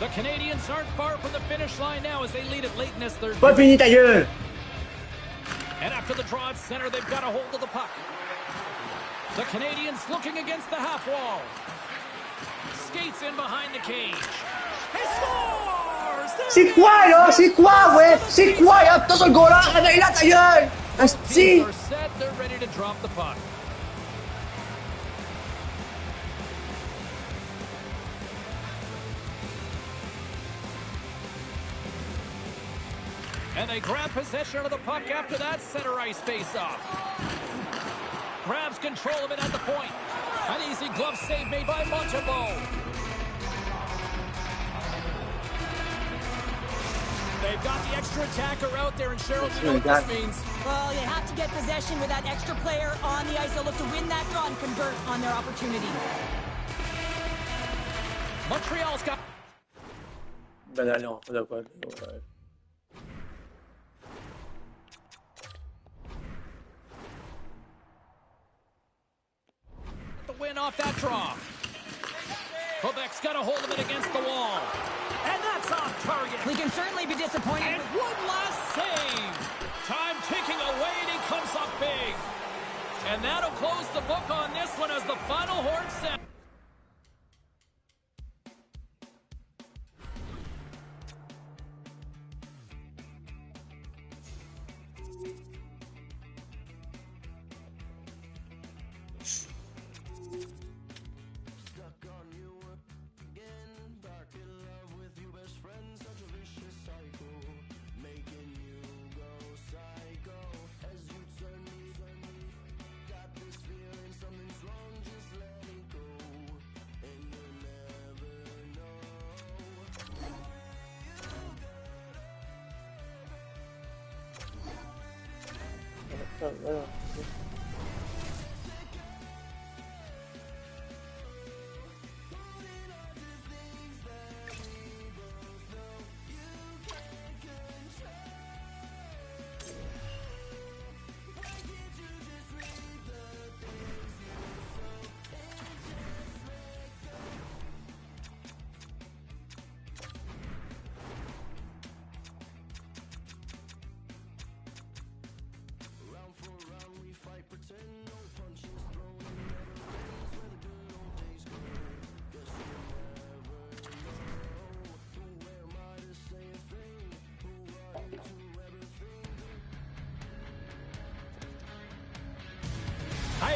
The Canadians aren't far from the finish line now as they lead it late in this third. Pas fini ta gueule! And after the draw at center, they've got a hold of the puck. The Canadians looking against the half wall. Skates in behind the cage. He scores! C'est quoi, là? C'est quoi, ouais? C'est quoi? Y'a tout sur le goal là! Arrête là, ta gueule! Asti! Teams are set. They're ready to drop the puck. And they grab possession of the puck after that center ice face-off. Grabs control of it at the point. An easy glove save made by Montembeault. They've got the extra attacker out there, and Cheryl, you know what this means. Well, you have to get possession with that extra player on the ice. They'll look to win that draw and convert on their opportunity. Montreal's got... Ben allez, on va pas... the win off that draw. Quebec's got a hold of it against the wall. And that's off target. We can certainly be disappointed. And one last save. Time ticking away, and he comes up big. And that'll close the book on this one as the final horn sound.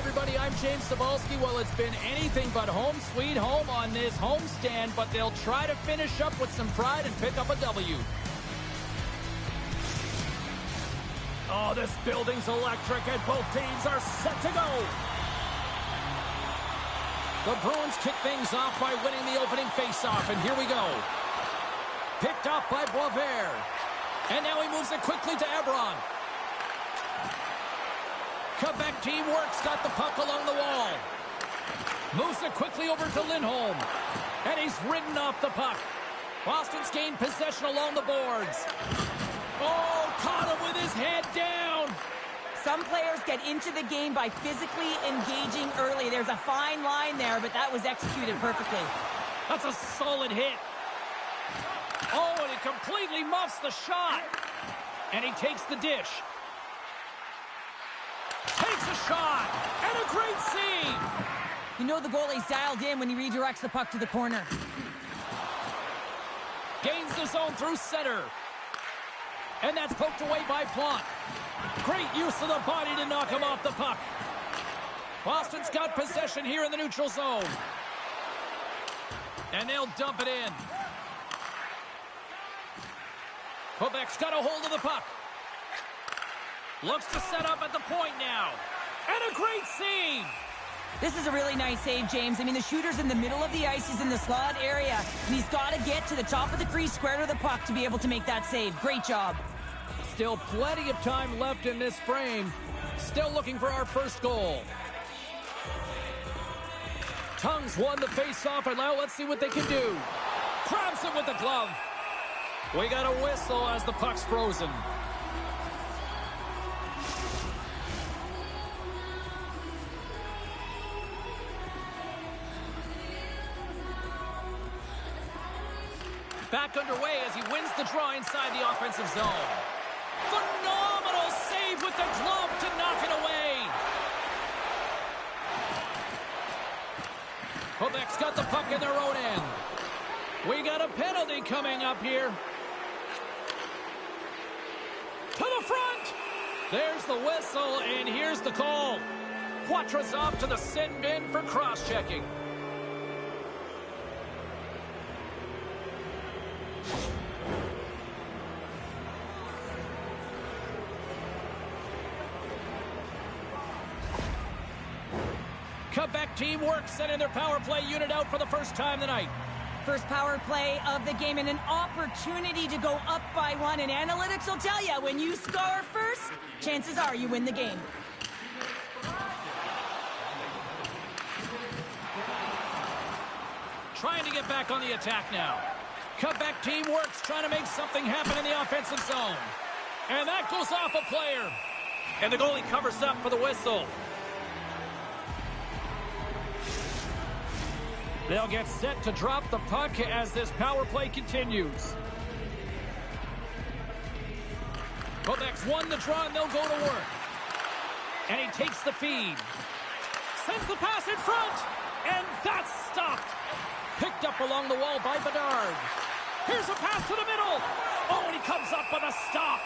everybody. I'm James Cebulski. Well, it's been anything but home sweet home on this homestand, but they'll try to finish up with some pride and pick up a W. Oh, this building's electric, and both teams are set to go. The Bruins kick things off by winning the opening faceoff, and here we go. Picked up by Boisvert. And now he moves it quickly to Ebron. Quebec team works, got the puck along the wall. Moves it quickly over to Lindholm. And he's ridden off the puck. Boston's gained possession along the boards. Oh, caught him with his head down. Some players get into the game by physically engaging early. There's a fine line there, but that was executed perfectly. That's a solid hit. Oh, and he completely muffs the shot. And he takes the dish. Takes a shot. And a great save. You know the goalie's dialed in when he redirects the puck to the corner. Gains the zone through center. And that's poked away by Plante. Great use of the body to knock him off the puck. Boston's got possession here in the neutral zone. And they'll dump it in. Quebec's got a hold of the puck. Looks to set up at the point now. And a great save. This is a really nice save, James. I mean, the shooter's in the middle of the ice. He's in the slot area. And he's got to get to the top of the crease, square to the puck to be able to make that save. Great job. Still plenty of time left in this frame. Still looking for our first goal. Tongues won the face-off, and now let's see what they can do. Grabs it with the glove. We got a whistle as the puck's frozen. Back underway as he wins the draw inside the offensive zone. Phenomenal save with the glove to knock it away. Quebec's got the puck in their own end. We got a penalty coming up here. To the front. There's the whistle, and here's the call. Quatrazov to the sin bin for cross-checking. Quebec team works, sending their power play unit out for the first time tonight. First power play of the game and an opportunity to go up by one. And analytics will tell you, when you score first, chances are you win the game. Trying to get back on the attack now. Quebec team works, trying to make something happen in the offensive zone. And that goes off a player. And the goalie covers up for the whistle. They'll get set to drop the puck as this power play continues. Quebec's won the draw, and they'll go to work. And he takes the feed. Sends the pass in front. And that's stopped. Picked up along the wall by Bedard. Here's a pass to the middle. Oh, and he comes up with a stop.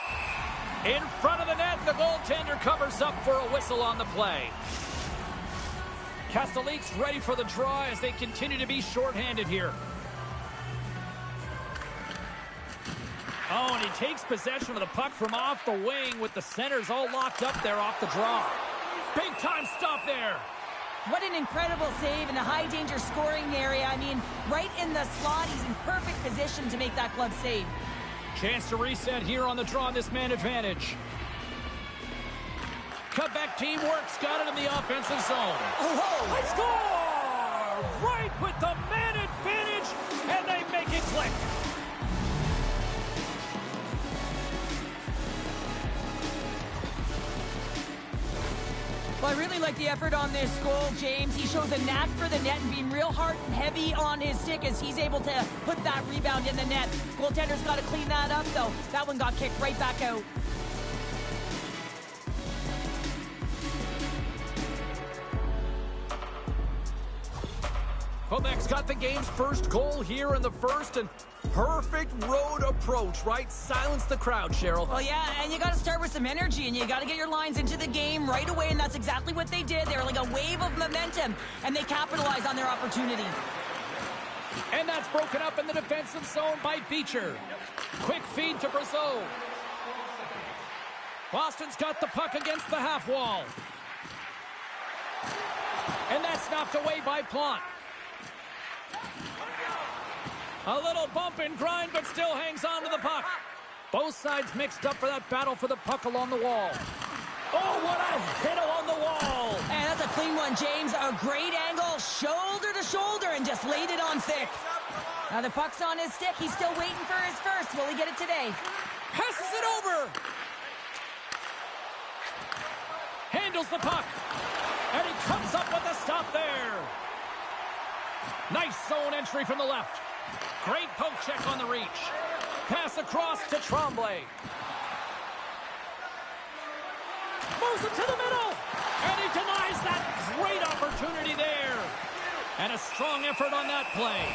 In front of the net, the goaltender covers up for a whistle on the play. Castellique's ready for the draw as they continue to be shorthanded here. Oh, and he takes possession of the puck from off the wing with the centers all locked up there off the draw. Big time stop there. What an incredible save in a high-danger scoring area. I mean, right in the slot, he's in perfect position to make that glove save. Chance to reset here on the draw on this man advantage. Quebec team works, got it in the offensive zone. Oh, They score! Right with the man advantage, and they make it click. Well, I really like the effort on this goal, James. He shows a knack for the net and being real hard and heavy on his stick as he's able to put that rebound in the net. Goaltender's got to clean that up, though. That one got kicked right back out. Quebec's got the game's first goal here in the first, and perfect road approach, right? Silence the crowd, Cheryl. Well, yeah, and you got to start with some energy, and you got to get your lines into the game right away, and that's exactly what they did. They were like a wave of momentum, and they capitalized on their opportunity. And that's broken up in the defensive zone by Beecher. Quick feed to Brazeau. Boston's got the puck against the half wall. And that's knocked away by Plante. A little bump and grind, but still hangs on to the puck. Both sides mixed up for that battle for the puck along the wall. Oh, what a hit along the wall. And that's a clean one, James. A great angle, shoulder to shoulder, and just laid it on thick. Now the puck's on his stick. He's still waiting for his first. Will he get it today? Passes it over. Handles the puck. And he comes up with a stop there. Nice zone entry from the left. Great poke check on the reach. Pass across to Tremblay. Moves it to the middle. And he denies that great opportunity there. And a strong effort on that play.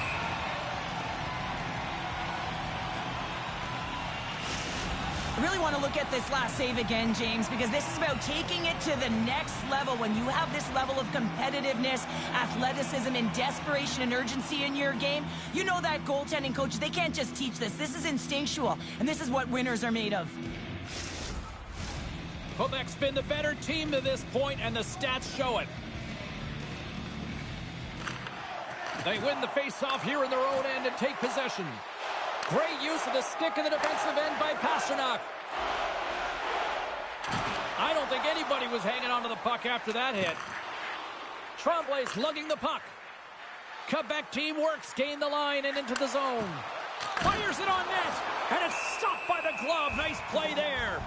I really want to look at this last save again, James, because this is about taking it to the next level. When you have this level of competitiveness, athleticism, and desperation and urgency in your game, you know that goaltending coaches, they can't just teach this. This is instinctual, and this is what winners are made of. Quebec's been the better team to this point, and the stats show it. They win the face-off here in their own end and take possession. Great use of the stick in the defensive end by Pastrnak. I don't think anybody was hanging onto the puck after that hit. Tremblay's lugging the puck. Quebec team works, gain the line and into the zone. Fires it on net, and it's stopped by the glove. Nice play there.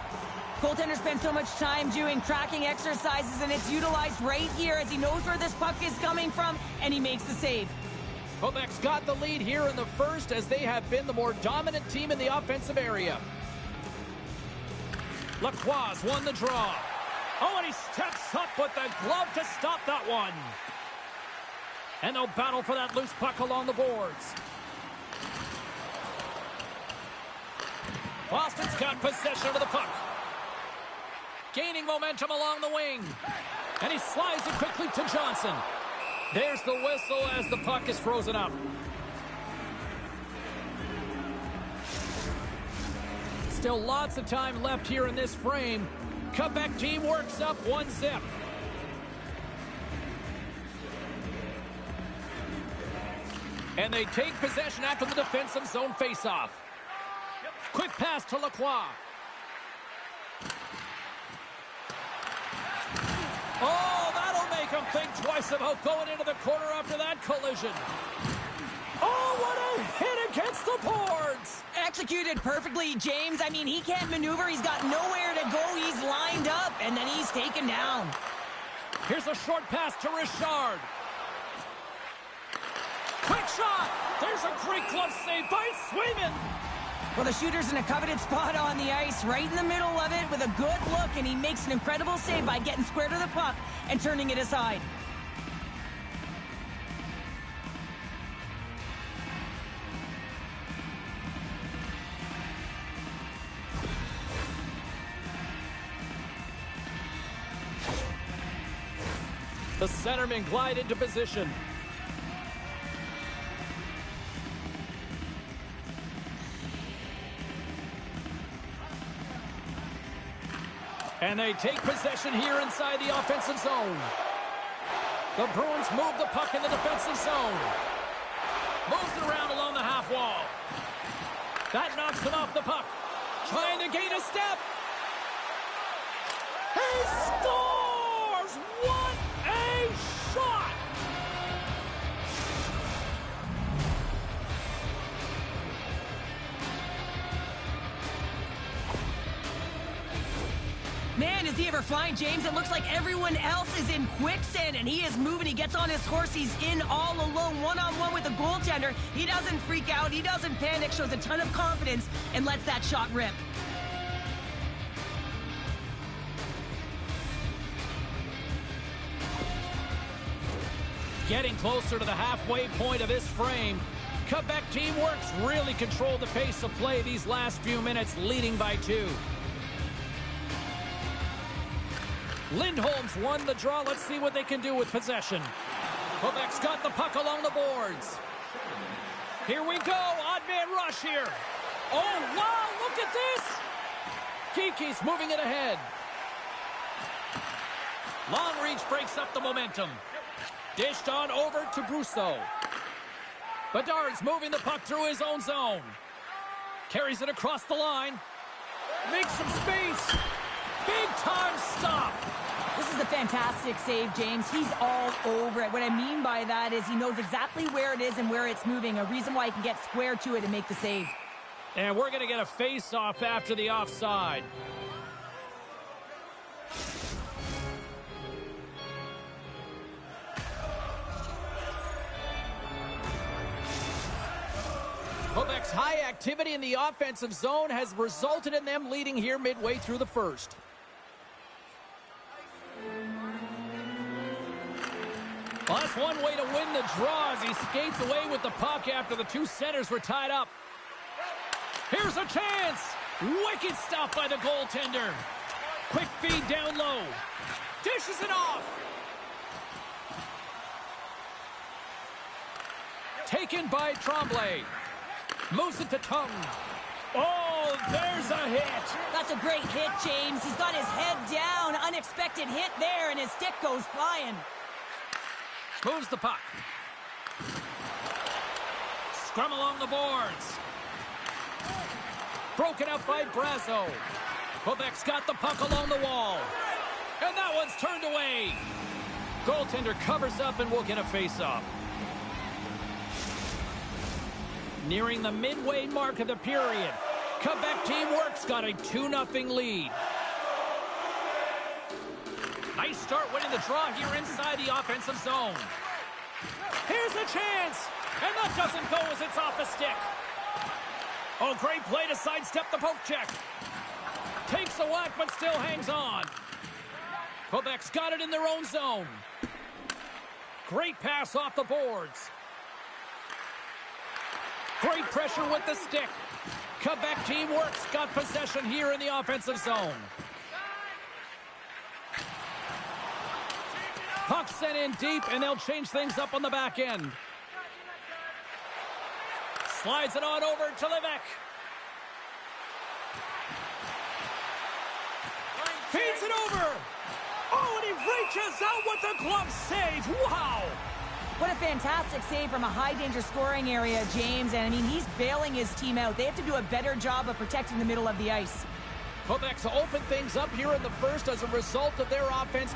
Goaltenders spend so much time doing tracking exercises, and it's utilized right here as he knows where this puck is coming from, and he makes the save. Quebec's got the lead here in the first as they have been the more dominant team in the offensive area. Lacroix won the draw. Oh, and he steps up with the glove to stop that one. And they'll battle for that loose puck along the boards. Boston's got possession of the puck. Gaining momentum along the wing. And he slides it quickly to Johnson. There's the whistle as the puck is frozen up. Still lots of time left here in this frame. Quebec team works up 1-0. And they take possession after the defensive zone faceoff. Quick pass to Lacroix. Oh, that'll make him think twice about going into the corner after that collision. Oh, what a hit against the boards! Executed perfectly, James. I mean, he can't maneuver. He's got nowhere to go. He's lined up, and then he's taken down. Here's a short pass to Richard. Quick shot! There's a great glove save by Swayman. Well, the shooter's in a coveted spot on the ice, right in the middle of it with a good look, and he makes an incredible save by getting square to the puck and turning it aside. The centermen glide into position. And they take possession here inside the offensive zone. The Bruins move the puck in the defensive zone. Moves it around along the half wall. That knocks them off the puck. Trying to gain a step. He scores! What a shot! Man, is he ever flying, James? It looks like everyone else is in quicksand, and he is moving. He gets on his horse. He's in all alone, one-on-one with the goaltender. He doesn't freak out. He doesn't panic, shows a ton of confidence, and lets that shot rip. Getting closer to the halfway point of this frame. Quebec teamwork's really controlled the pace of play these last few minutes, leading by 2. Lindholm's won the draw. Let's see what they can do with possession. Quebec's got the puck along the boards. Here we go. Odd man rush here. Oh, wow. Look at this. Kiki's moving it ahead. Long reach breaks up the momentum. Dished on over to Brousseau. Bedard's moving the puck through his own zone. Carries it across the line. Makes some space. Big time stop. This is a fantastic save, James. He's all over it. What I mean by that is he knows exactly where it is and where it's moving. A reason why he can get square to it and make the save. And we're going to get a face-off after the offside. Quebec's high activity in the offensive zone has resulted in them leading here midway through the first. Well, that's one way to win the draw as he skates away with the puck after the 2 centers were tied up. Here's a chance. Wicked stop by the goaltender. Quick feed down low. Dishes it off. Taken by Tremblay. Moves it to Tongue. Oh, there's a hit. That's a great hit, James. He's got his head down. Unexpected hit there, and his stick goes flying. Moves the puck. Scrum along the boards. Broken up by Brazeau. Quebec's got the puck along the wall. And that one's turned away. Goaltender covers up and will get a face-off. Nearing the midway mark of the period. Quebec teamwork's got a 2-0 lead. Nice start winning the draw here inside the offensive zone. Here's a chance. And that doesn't go as it's off a stick. Oh, great play to sidestep the poke check. Takes a whack, but still hangs on. Quebec's got it in their own zone. Great pass off the boards. Great pressure with the stick. Quebec teamwork's got possession here in the offensive zone. Puck sent in deep, and they'll change things up on the back end. Slides it on over to Levesque. Feeds it over. Oh, and he reaches out with the glove save. Wow. What a fantastic save from a high-danger scoring area, James. And, I mean, he's bailing his team out. They have to do a better job of protecting the middle of the ice. Quebec's opened things up here in the first as a result of their offense.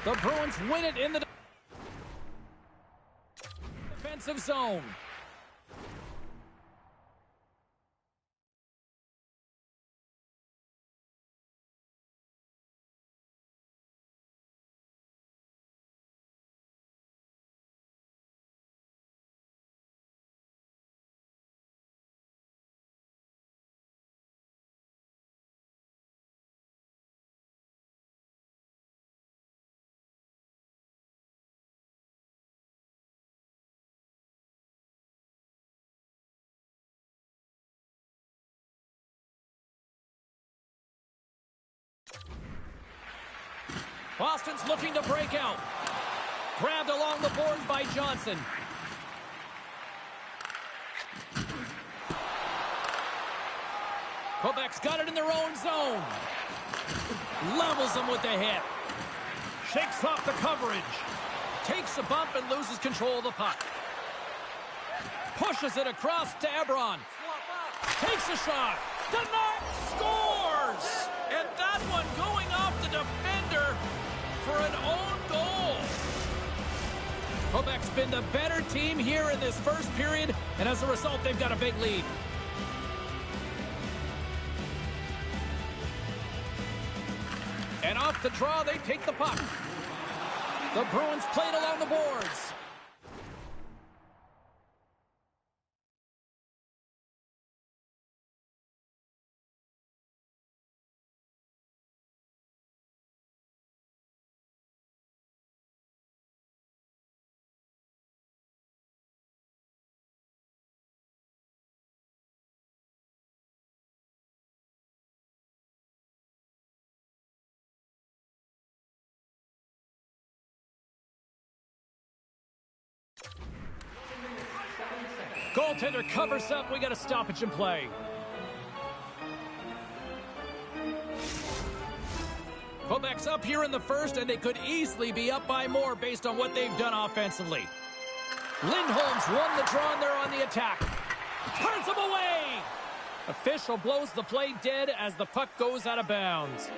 The Bruins win it in the defensive zone. Boston's looking to break out. Grabbed along the boards by Johnson. Quebec's got it in their own zone. Levels them with the hit. Shakes off the coverage. Takes a bump and loses control of the puck. Pushes it across to Ebron. Takes a shot. Denied. Scores! And that one going off the defender for an own goal. Quebec's been the better team here in this first period, and as a result, they've got a big lead. And off the draw, they take the puck. The Bruins played along the boards. Goaltender covers up. We got a stoppage in play. Quebec's up here in the first, and they could easily be up by more based on what they've done offensively. Lindholm's won the draw, and they're on the attack. Turns them away! Official blows the play dead as the puck goes out of bounds.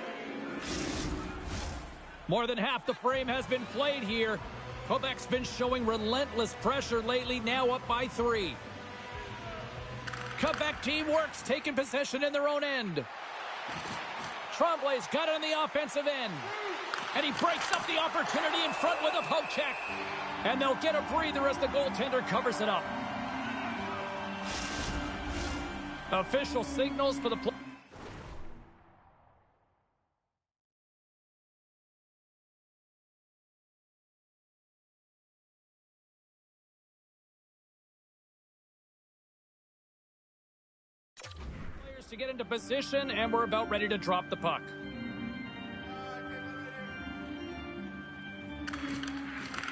More than half the frame has been played here. Quebec's been showing relentless pressure lately, now up by 3. Quebec team works, taking possession in their own end. Tremblay's got it on the offensive end. And he breaks up the opportunity in front with a poke check. And they'll get a breather as the goaltender covers it up. Official signals for the play. To get into position, and we're about ready to drop the puck.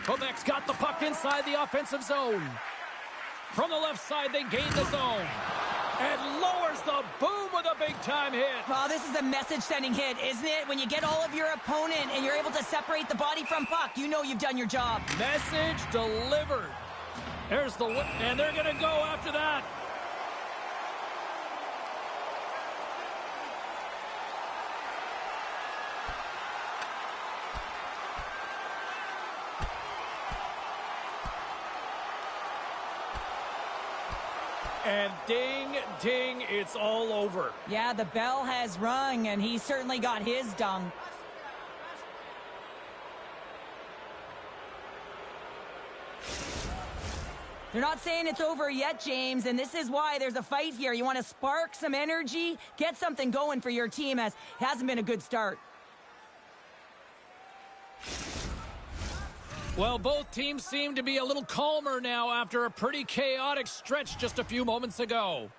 Quebec's got the puck inside the offensive zone. From the left side, they gain the zone. And lowers the boom with a big-time hit. Well, this is a message-sending hit, isn't it? When you get all of your opponent and you're able to separate the body from puck, you know you've done your job. Message delivered. There's the whip, and they're going to go after that. And ding, ding, it's all over. Yeah, the bell has rung, and he certainly got his dung. They're not saying it's over yet, James, and this is why there's a fight here. You want to spark some energy, get something going for your team, as it hasn't been a good start. Well, both teams seem to be a little calmer now after a pretty chaotic stretch just a few moments ago.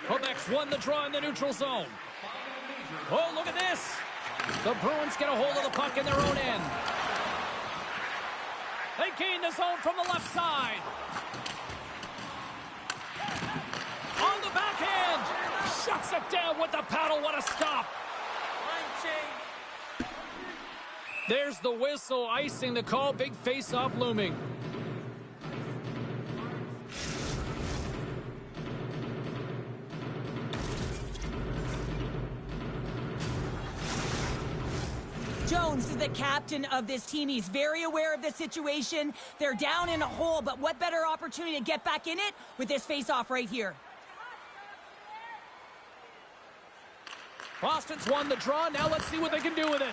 Quebec's won the draw in the neutral zone. Oh, look at this. The Bruins get a hold of the puck in their own end. They gain the zone from the left side. On the backhand. Shuts it down with the paddle. What a stop. There's the whistle, icing the call. Big face-off looming. Jones is the captain of this team. He's very aware of the situation. They're down in a hole, but what better opportunity to get back in it with this face-off right here. Boston's won the draw. Now let's see what they can do with it.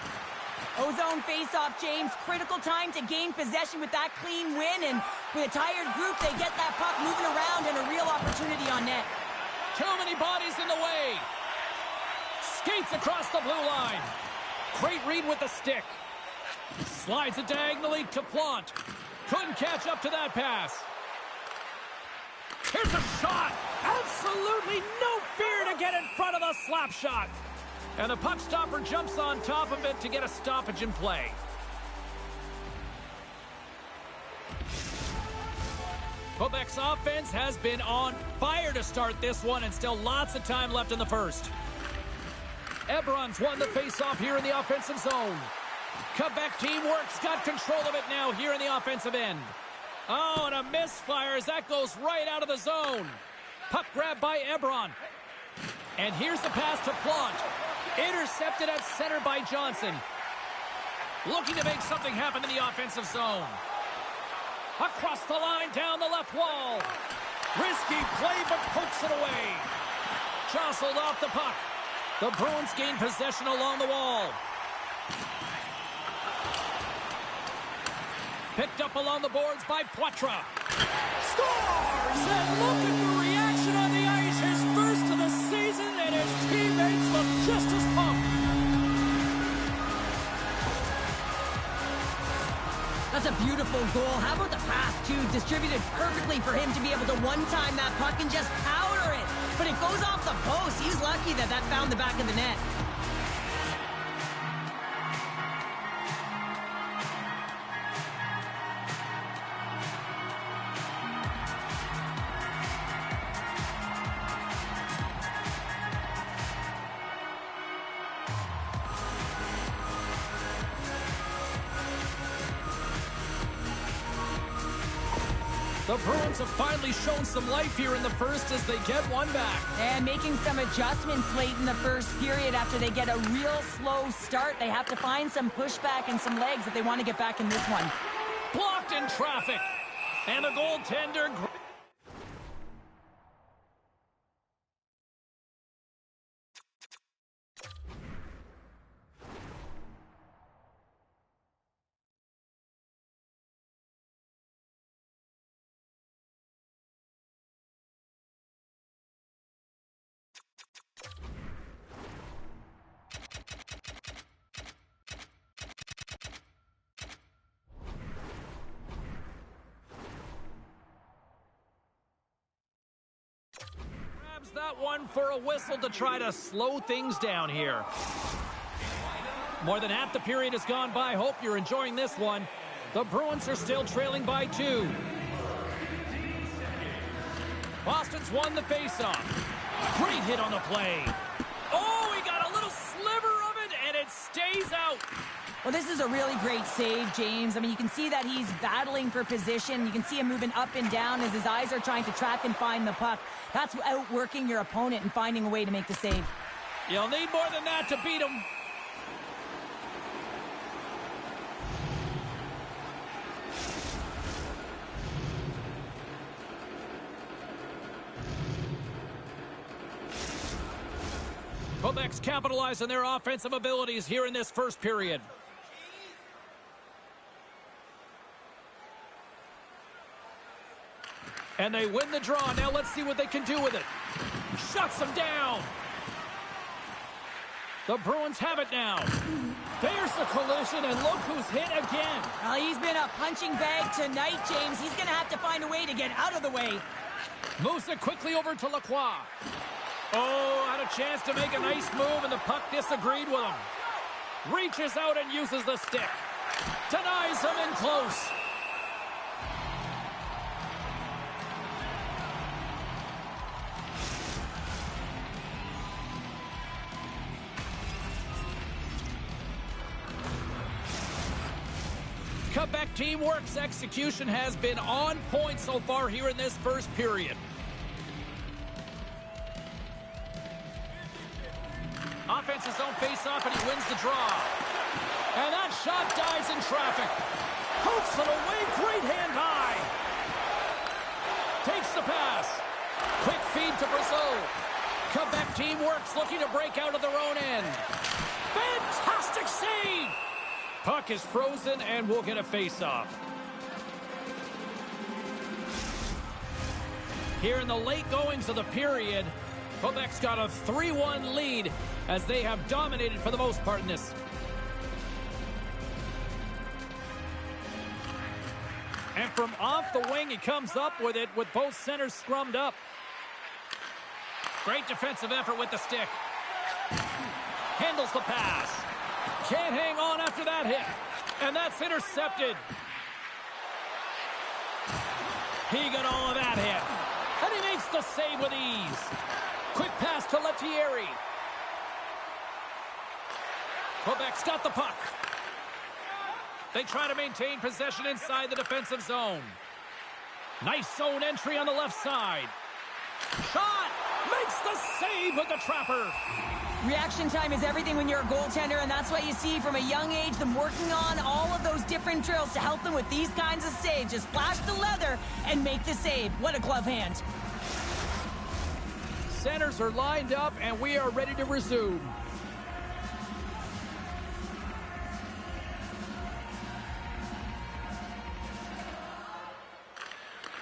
Ozone face-off, James. Critical time to gain possession with that clean win, and with a tired group, they get that puck moving around and a real opportunity on net. Too many bodies in the way. Skates across the blue line. Great read with the stick. Slides it diagonally to Plante. Couldn't catch up to that pass. Here's a shot. Absolutely no fear to get in front of the slap shot. And the puck stopper jumps on top of it to get a stoppage in play. Quebec's offense has been on fire to start this one, and still lots of time left in the first. Ebron's won the face-off here in the offensive zone. Quebec team works, got control of it now here in the offensive end. Oh, and a misfire as that goes right out of the zone. Puck grab by Ebron. And here's the pass to Plante. Intercepted at center by Johnson. Looking to make something happen in the offensive zone. Across the line, down the left wall. Risky play, but pokes it away. jostled off the puck. The Bruins gain possession along the wall. Picked up along the boards by Poitras. Scores! And look at the reaction on the ice. His first of the season, and his teammates look just as pumped. That's a beautiful goal. How about the pass, too? Distributed perfectly for him to be able to one-time that puck and just powder it. But it goes off the post. He's lucky that that found the back of the net. The Bruins have finally shown some life here in the first as they get one back. And making some adjustments late in the first period after they get a real slow start. They have to find some pushback and some legs if they want to get back in this one. Blocked in traffic. And the goaltender... that one for a whistle to try to slow things down here. More than half the period has gone by. Hope you're enjoying this one. The Bruins are still trailing by 2. Boston's won the faceoff. Great hit on the play. Oh, he got a little sliver of it, and it stays out. Well, this is a really great save, James. I mean, you can see that he's battling for position. You can see him moving up and down as his eyes are trying to track and find the puck. That's outworking your opponent and finding a way to make the save. You'll need more than that to beat him. Quebec's capitalized on their offensive abilities here in this first period. And they win the draw. Now let's see what they can do with it. Shuts them down. The Bruins have it now. There's the collision, and look who's hit again. Well, he's been a punching bag tonight, James. He's going to have to find a way to get out of the way. Moves it quickly over to Lacroix. Oh, had a chance to make a nice move, and the puck disagreed with him. Reaches out and uses the stick. Denies him in close. Quebec teamwork's execution has been on point so far here in this first period. Offense his own face-off, and he wins the draw. And that shot dies in traffic. Hooks it away, great hand high. Takes the pass. Quick feed to Brazeau. Quebec teamwork's looking to break out of their own end. Fantastic save! Puck is frozen, and we'll get a face-off. Here in the late goings of the period, Quebec's got a 3-1 lead as they have dominated for the most part in this. And from off the wing, he comes up with it with both centers scrummed up. Great defensive effort with the stick. Handles the pass. Can't hang on after that hit. And that's intercepted. He got all of that hit. And he makes the save with ease. Quick pass to Lettieri. Quebec's got the puck. They try to maintain possession inside the defensive zone. Nice zone entry on the left side. Shot! Makes the save with the trapper. Reaction time is everything when you're a goaltender, and that's what you see from a young age, them working on all of those different drills to help them with these kinds of saves. Just flash the leather and make the save. What a glove hand. centers are lined up, and we are ready to resume.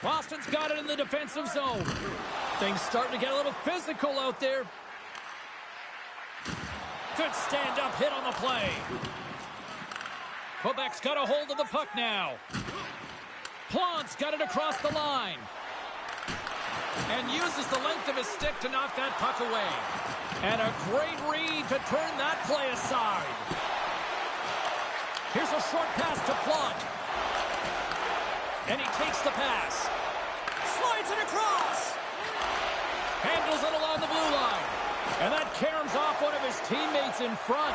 Boston's got it in the defensive zone. Things starting to get a little physical out there. Good stand-up hit on the play. Quebec's got a hold of the puck now. Plant's got it across the line. And uses the length of his stick to knock that puck away. And a great read to turn that play aside. Here's a short pass to Plant. And he takes the pass. Slides it across. Handles it along the blue line. And that caroms off one of his teammates in front.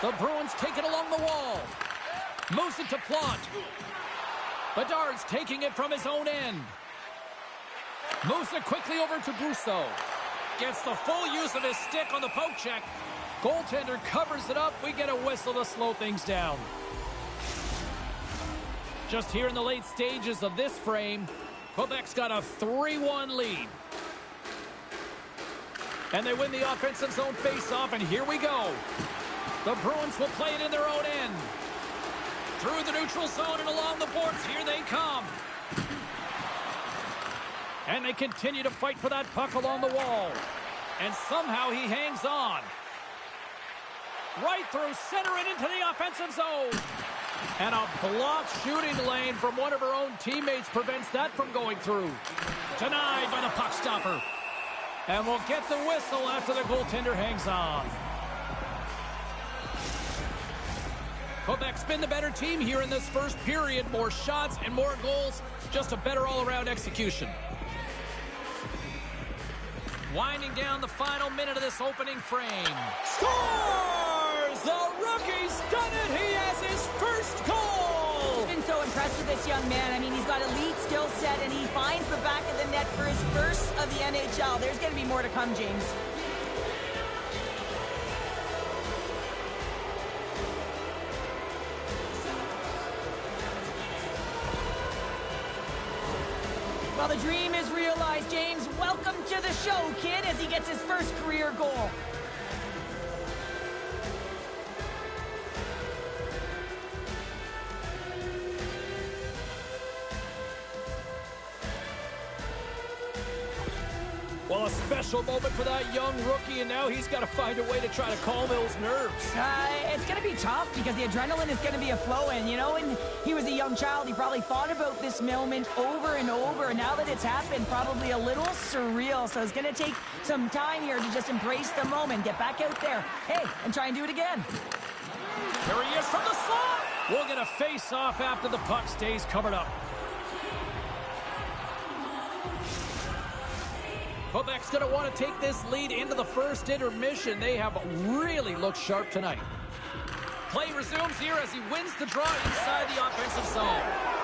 The Bruins take it along the wall. Moves it to Plant. Bedard's taking it from his own end. Moves it quickly over to Brousseau. Gets the full use of his stick on the poke check. Goaltender covers it up. We get a whistle to slow things down. Just here in the late stages of this frame, Quebec's got a 3-1 lead. And they win the offensive zone face-off, and here we go. The Bruins will play it in their own end. Through the neutral zone and along the boards, here they come. And they continue to fight for that puck along the wall. And somehow he hangs on. Right through center and into the offensive zone. And a blocked shooting lane from one of her own teammates prevents that from going through. Denied by the puck stopper. And we'll get the whistle after the goaltender hangs on. Quebec's been the better team here in this first period. More shots and more goals. Just a better all-around execution. Winding down the final minute of this opening frame. Scores! The rookie's done it! He has his first goal! I've been so impressed with this young man. I mean, he's got elite skill set, and he finds the back of the net for his first of the NHL. There's going to be more to come, James. Well, the dream is realized, James. Welcome to the show, kid, as he gets his first career goal. Well, a special moment for that young rookie, and now he's got to find a way to try to calm those nerves. It's going to be tough because the adrenaline is going to be a-flowing. You know, when he was a young child, he probably thought about this moment over and over. And now that it's happened, probably a little surreal. So it's going to take some time here to just embrace the moment, get back out there, hey, and try and do it again. Here he is from the slot. We'll get a face-off after the puck stays covered up. Quebec's going to want to take this lead into the first intermission. They have really looked sharp tonight. Play resumes here as he wins the draw inside the offensive zone.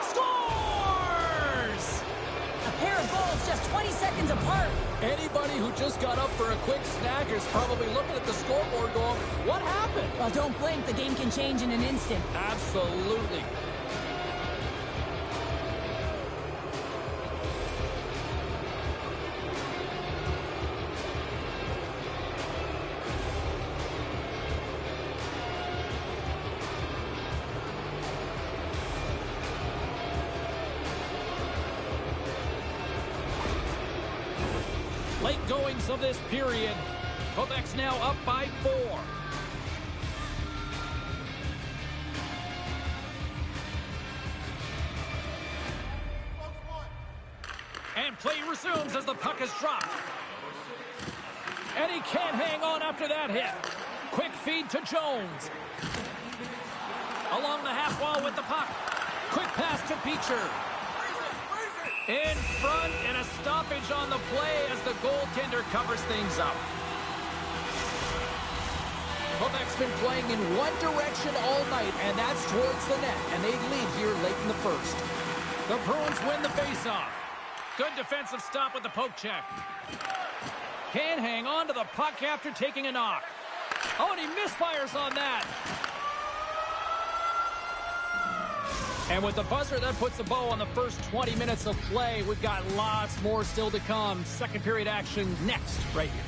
Scores! A pair of goals just 20 seconds apart. Anybody who just got up for a quick snack is probably looking at the scoreboard going, what happened? Well, don't blink. The game can change in an instant. Absolutely. Late goings of this period. Quebec's now up by 4. And play resumes as the puck is dropped. And he can't hang on after that hit. Quick feed to Jones. Along the half wall with the puck. Quick pass to Beecher. In front, and a stoppage on the play as the goaltender covers things up. Quebec's been playing in one direction all night, and that's towards the net, and they lead here late in the first. The Bruins win the faceoff. Good defensive stop with the poke check. Can't hang on to the puck after taking a knock. Oh, and he misfires on that. And with the buzzer, that puts a bow on the first 20 minutes of play. We've got lots more still to come. Second period action next, right here.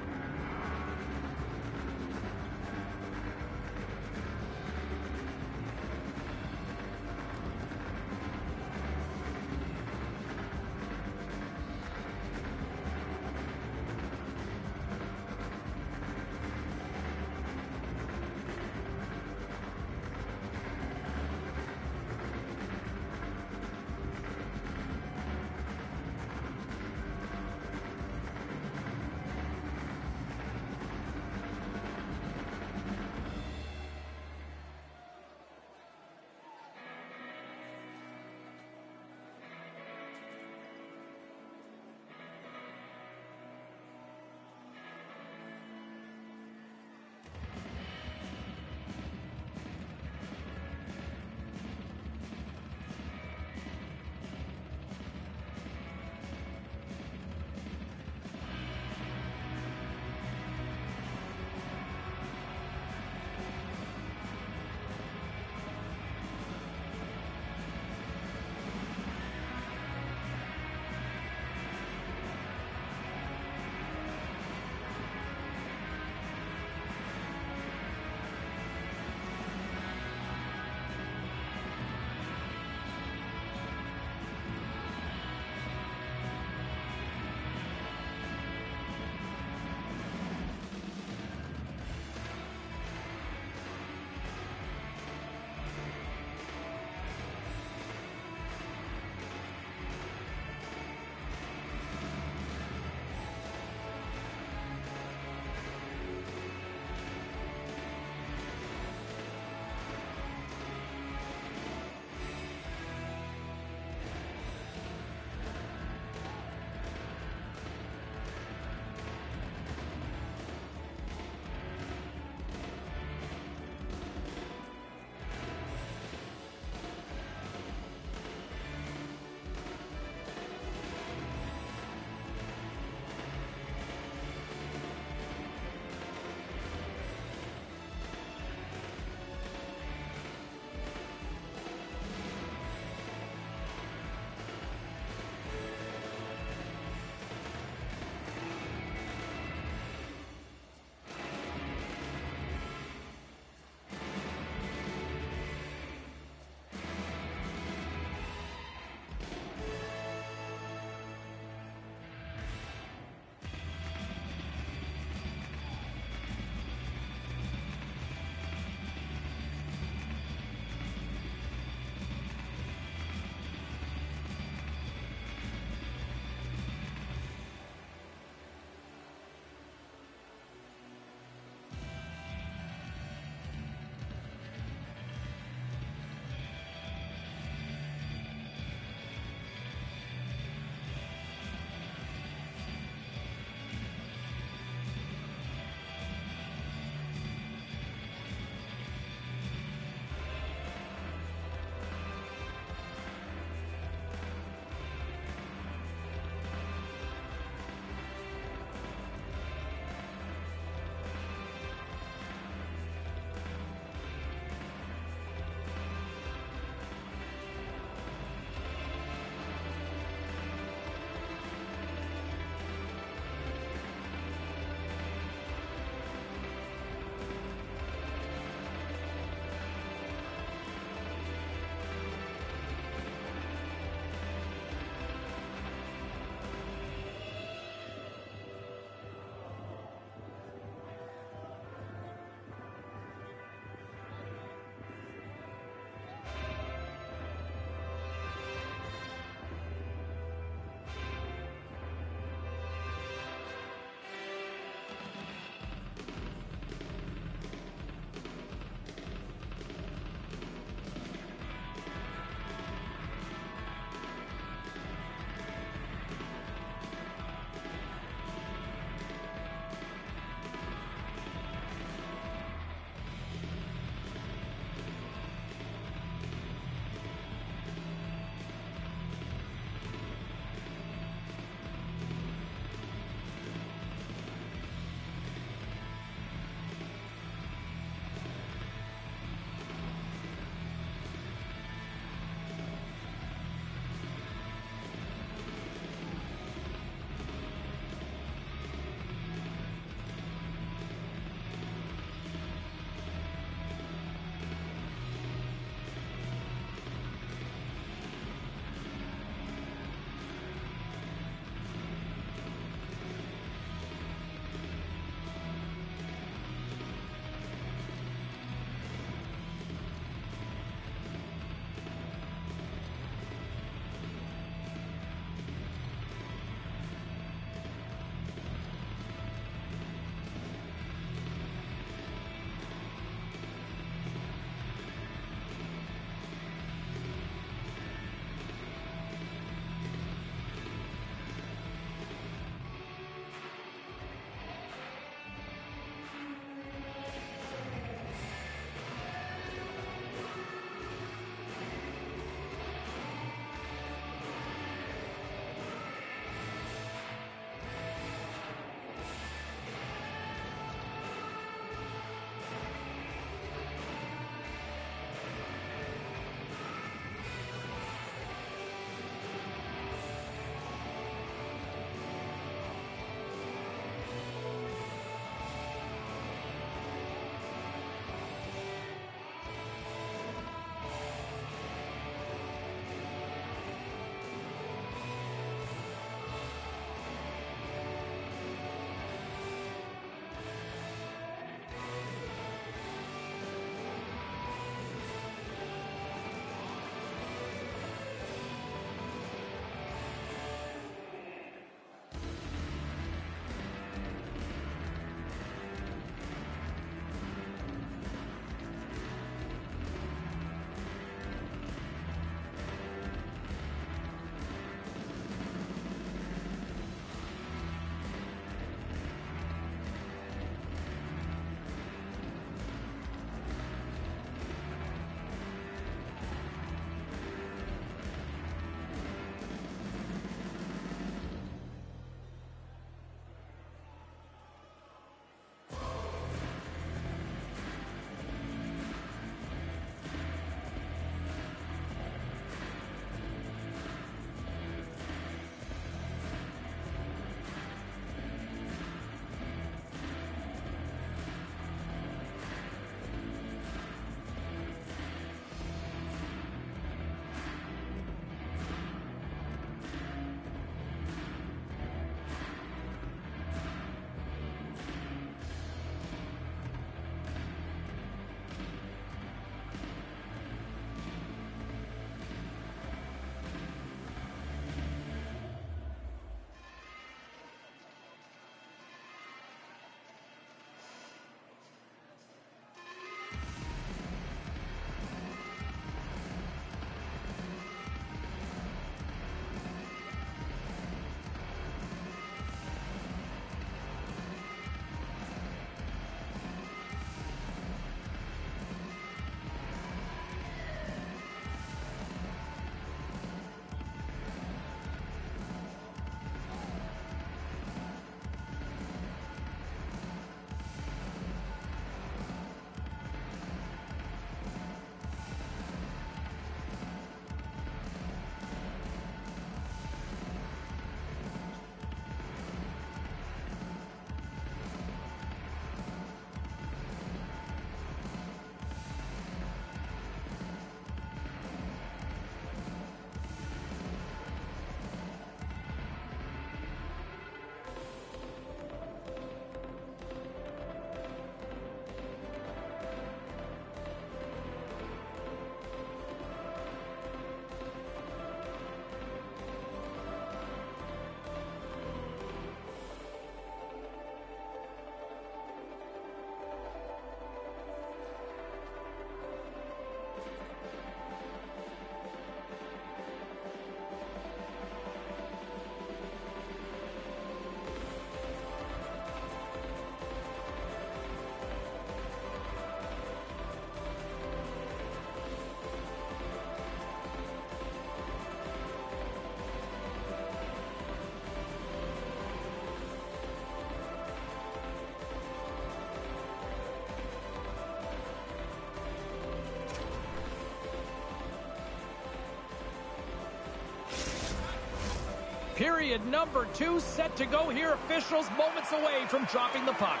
Period number 2 set to go here. Officials moments away from dropping the puck.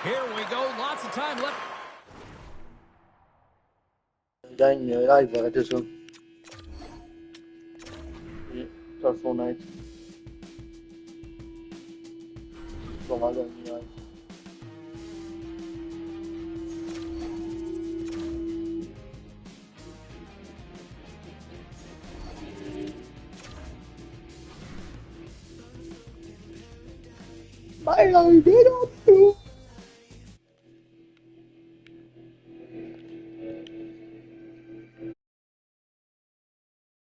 Here we go. Lots of time left. Nhanh nhớ lại và cái xuống. Cho số này. Còn bao giờ như vậy? Mày ơi biết không?